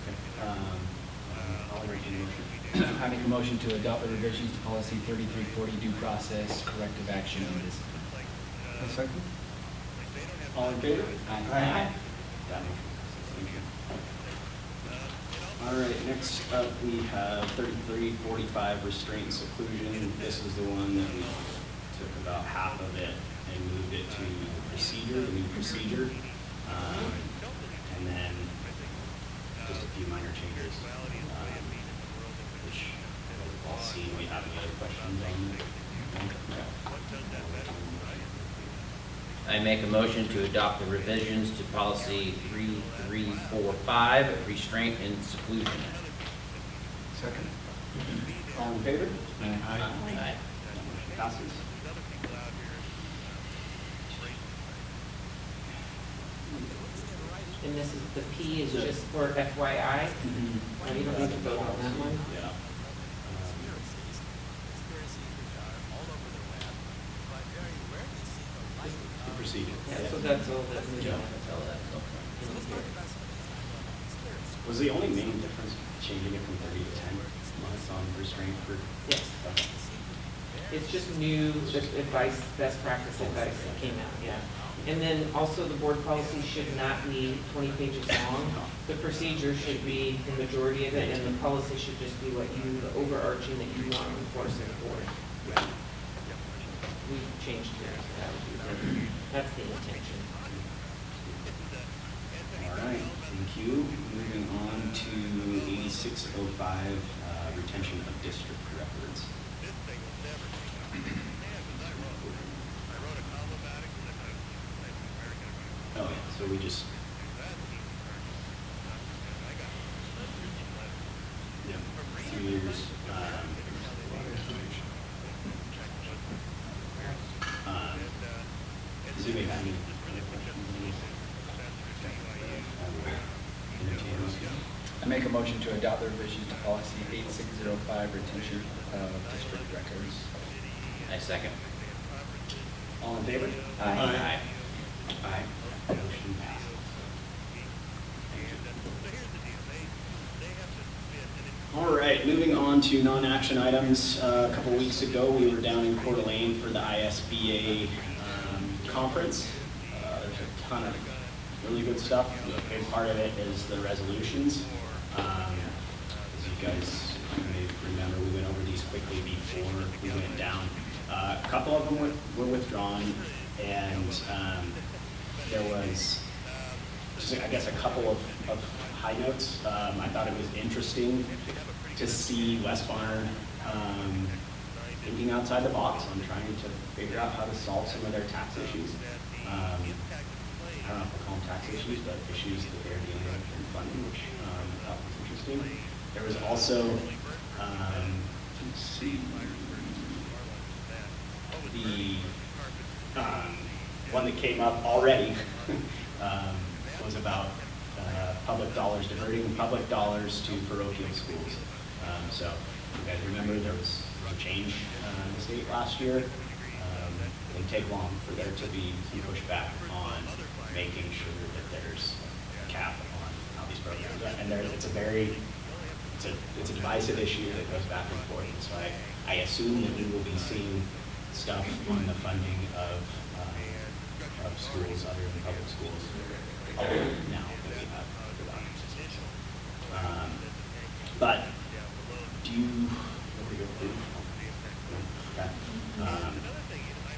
Okay. I'll entertain a motion. I make a motion to adopt the revisions to policy 3340, due process, corrective action, and discipline. A second? All in favor? Aye. That motion passes. Thank you. All right, next up we have 3345, restraint and seclusion. This is the one that we took about half of it and moved it to the procedure, the new procedure. And then just a few minor changes, which we'll see. We have any other questions on? I make a motion to adopt the revisions to policy 3345, restraint and seclusion. Second? All in favor? Aye. That motion passes. And this is, the P is just for FYI. And you don't need to vote on that one. Yeah. The procedure. Yeah, so that's all that we Yeah. know. Was the only main difference changing it from 30 to 10 months on restraint for? Yes. Okay. It's just new advice, best practice advice that came out, yeah. And then also the board policy should not be 20 pages long. The procedure should be the majority of it, and the policy should just be what you, the overarching that you want to enforce in the board. We changed here, so that would be good. That's the intention. All right, thank you. Moving on to 8605, retention of district records. Oh, yeah, so we just. Yeah, 2 years. Does anybody have any other questions? Entertain a motion. I make a motion to adopt the revisions to policy 8605, retention of district records. I second. All in favor? Aye. Aye. Motion passes. All right, moving on to non-action items. A couple weeks ago, we were down in Coeur d'Alene for the ISBA conference. There's a ton of really good stuff. A big part of it is the resolutions. As you guys may remember, we went over these quickly before we went down. A couple of them were withdrawn, and there was just, I guess, a couple of high notes. I thought it was interesting to see West Barn thinking outside the box on trying to figure out how to solve some of their tax issues. I don't know if we'll call them tax issues, but issues that they're dealing with in funding, which I thought was interesting. There was also, let's see, the one that came up already was about public dollars, diverting public dollars to parochial schools. So you guys remember there was a change in the state last year. It didn't take long for there to be some pushback on making sure that there's a cap on how these programs are. And it's a divisive issue that goes back and forth. And so I assume that we will be seeing stuff on the funding of schools other than public schools now that we have the But do you? Okay.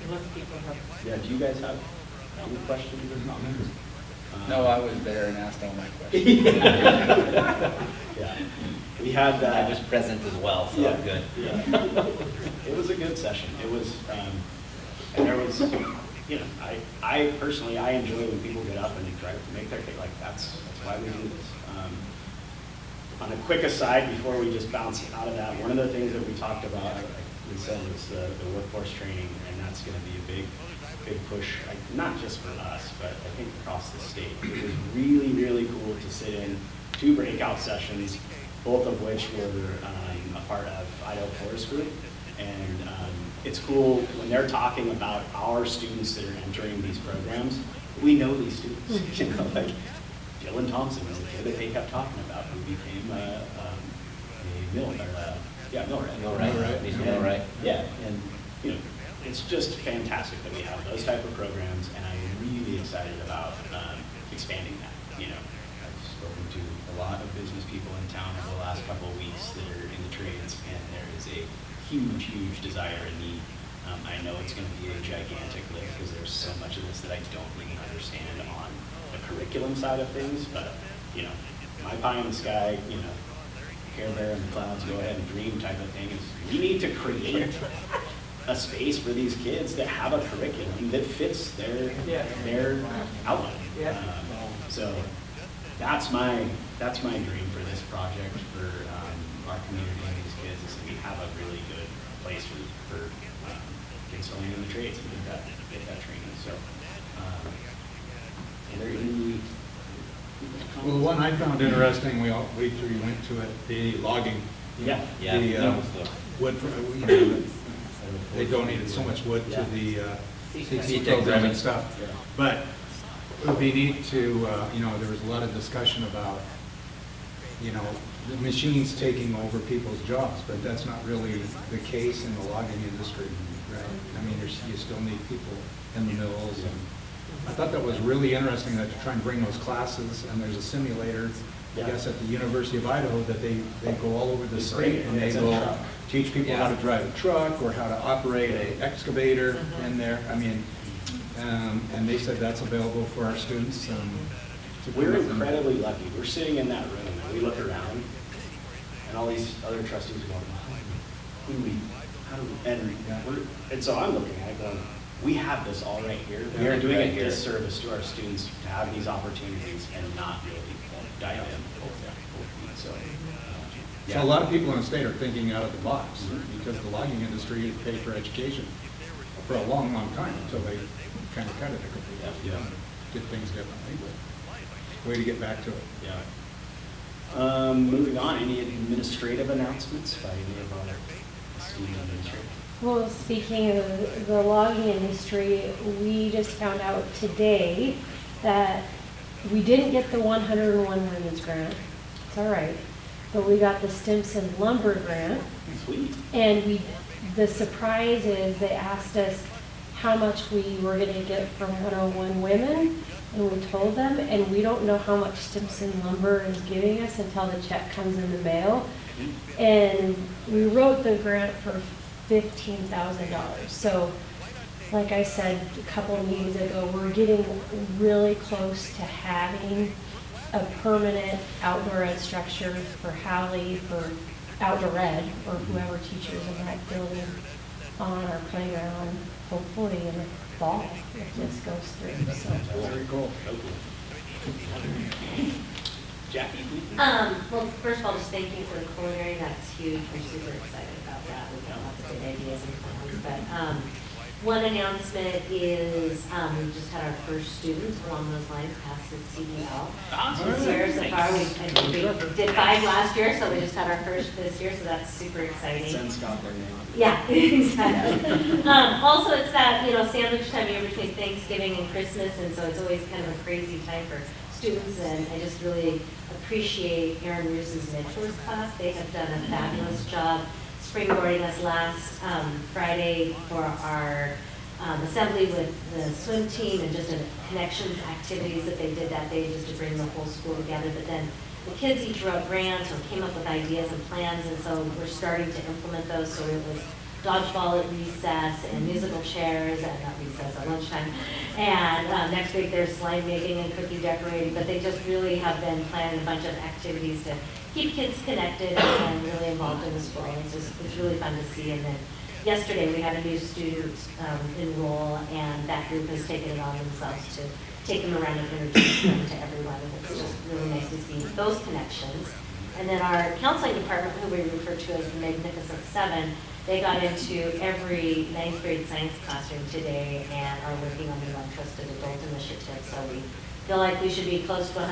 Unless people have. Yeah. Do you guys have any questions or comments? No, I was there and asked all my questions. Yeah. We had. I was present as well, so I'm good. Yeah. It was a good session. It was, and there was, I personally, I enjoy when people get up and try to make their case. Like that's why we do this. On a quick aside, before we just bounce out of that, one of the things that we talked about, like we said, was the workforce training, and that's going to be a big push, not just for us, but I think across the state. It was really, really cool to sit in 2 breakout sessions, both of which were a part of LPOSD School. And it's cool when they're talking about our students that are entering these programs. We know these students, like Dylan Thompson was a kid that they kept talking about who became a millwright. Yeah, and it's just fantastic that we have those type of programs, and I'm really excited about expanding that. I've spoken to a lot of business people in town over the last couple of weeks that are in the trades, and there is a huge desire and need. I know it's going to be a gigantic lift because there's so much of this that I don't really understand on the curriculum side of things, but my pie in the sky, Care Bear in the clouds, go ahead and dream type of thing is we need to create a space for these kids that have a curriculum that fits their outlet. So that's my dream for this project for our community and these kids is that we have a really good place for kids going in the trades and get that training. So are there any? Well, the one I found interesting, we three went to it, the logging. Yeah. The wood, they donated so much wood to the CC program and stuff. Yeah. But it would be neat to, there was a lot of discussion about, the machines taking over people's jobs, but that's not really the case in the logging industry, right? I mean, you still need people in the mills, and I thought that was really interesting that to try and bring those classes, and there's a simulator, I guess at the University of Idaho, that they go all over the state, and they will teach people how to drive a truck or how to operate an excavator in there. I mean, and they said that's available for our students. We're incredibly lucky. We're sitting in that room and we look around and all these other trustees are going, and so I'm looking at it going, we have this all right here. We are doing a disservice to our students to have these opportunities and not really dive in. So a lot of people in the state are thinking out of the box because the logging industry has paid for education for a long time until they kind of cut it a couple of years. Did things differently, but way to get back to it. Yeah. Moving on, any administrative announcements by any of our student administrators? Well, speaking of the logging industry, we just found out today that we didn't get the 101 Women's Grant. It's all right. But we got the Stimson Lumber Grant. Sweet. And the surprise is they asked us how much we were going to get from 101 Women, and we told them, and we don't know how much Stimson Lumber is giving us until the check comes in the mail. And we wrote the grant for $15,000. So, like I said a couple of meetings ago, we're getting really close to having a permanent outdoor ed structure for Hallie, for outdoor ed, or whoever teachers in that building on our playground, hopefully in the fall, if this goes through. So. Very cool. Jackie? Well, first of all, just thank you for the culinary. That's huge. We're super excited about that. We've got lots of good ideas and plans. But one announcement is we just had our first student along those lines pass his CDL this year. So far, I think we did 5 last year, so we just had our first this year. So that's super exciting. Send Scott their name. Yeah, exactly. Also, it's that sandwich time of year between Thanksgiving and Christmas, and so it's always kind of a crazy time for students. And I just really appreciate Aaron Roos's mentors class. They have done a fabulous job springboarding us last Friday for our assembly with the swim team and just the connections activities that they did that day just to bring the whole school together. But then the kids each wrote grants or came up with ideas and plans, and so we're starting to implement those. So it was dodgeball at recess and musical chairs at not recess, at lunchtime. And next week there's slime making and cookie decorating, but they just really have been planning a bunch of activities to keep kids connected and really involved in the school. It's really fun to see. And then yesterday we had a new student enroll, and that group has taken it on themselves to take them around and introduce them to everyone. And it's just really nice to see those connections. And then our counseling department, who we refer to as the Magnificent Seven, they got into every 9th grade science classroom today and are working on the Trusted Adult Initiative. So we feel like we should be close to 100%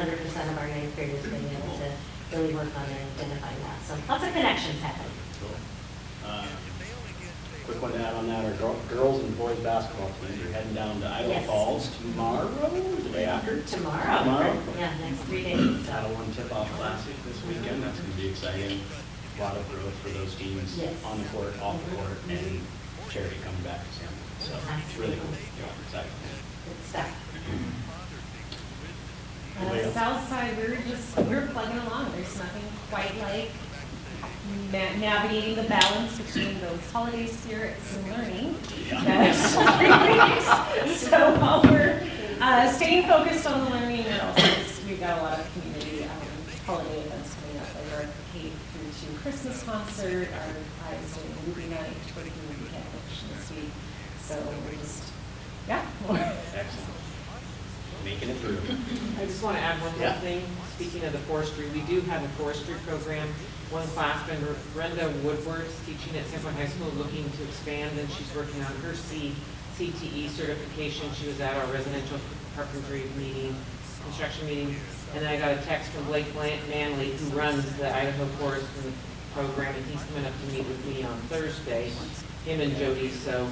of our 9th graders being able to really work on and identifying that. So lots of connections happening. Cool. Quick one to add on that, our girls and boys basketball teams are heading down to Idaho Yes. Falls tomorrow, the day after? Tomorrow. Yeah, next 3 days. Title I Tip-Off Classic this weekend. That's going to be exciting. A lot of growth for those teams on the court, off the court, and charity coming back to San Diego. So it's really cool. Yeah, exciting. Good stuff. Southside, we're plugging along. There's nothing quite like navigating the balance between those holiday spirits and learning. That's 3 weeks. So while we're staying focused on the learning, we've got a lot of community holiday events coming up, like our K through 2 Christmas concert, our I was doing a movie night for the weekend this week. So we're just, Excellent. Making it through. I just want to add one more thing. Speaking of the forestry, we do have a forestry program. One classman, Brenda Woodward's teaching at San Juan High School, looking to expand, and she's working on her CTE certification. She was at our residential carpentry meeting, construction meeting, and then I got a text from Blake Manley, who runs the Idaho Forest program, and he's coming up to meet with me on Thursday, him and Jody. So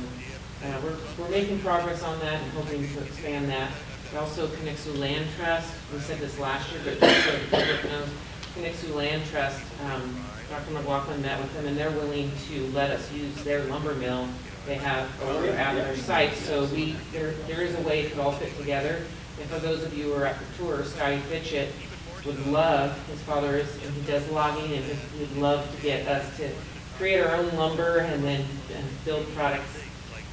we're making progress on that and hoping to expand that. Also, Connexu Land Trust, we said this last year, but just so the public knows, Connexu Land Trust, Dr. McLaughlin met with them, and they're willing to let us use their lumber mill they have over at their site. So there is a way it could all fit together. And for those of you who are at the tour, Scotty Fitchett would love, his father is, and he does logging, and he would love to get us to create our own lumber and then build products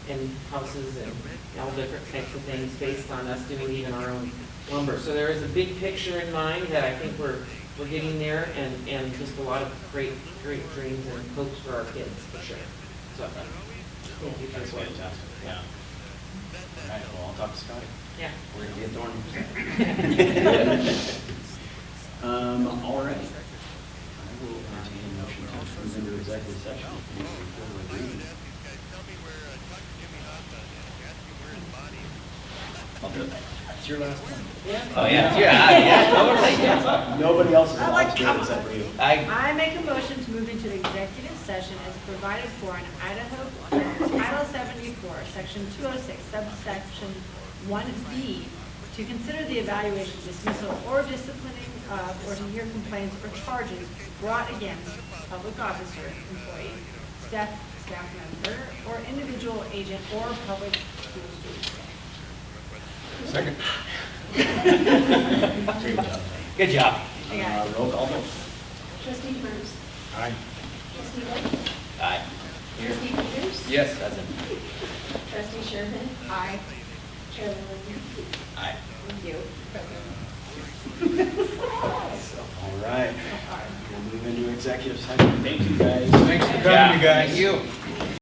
and houses and all different types of things based on us doing even our own lumber. So there is a big picture in mind that I think we're getting there, and just a lot of great dreams and hopes for our kids, for sure. So thank you for That's your work. fantastic. Yeah. All right, well, I'll talk to Scotty. Yeah. We're going to get Thorny. All right. I will entertain a motion to move into executive session. I'll do it. It's your last one. Oh, yeah, totally. Nobody else is allowed to do it except for you. I make a motion to move into the executive session as provided for in Idaho Title 74, Section 206, subsection 1B, to consider the evaluation, dismissal, or disciplining of, or to hear complaints or charges brought against a public officer, employee, staff member, or individual agent or public school student. Second. Great job. Good job. Roll call vote. Trustee Burns. Aye. Trustee White. Aye. Trustee Peters. Yes, that's it. Trustee Sherman. Aye. Chairman Linder. Aye. Thank you. All right. We'll move into executive session. Thank you, guys. Thanks for coming, you guys. Thank you.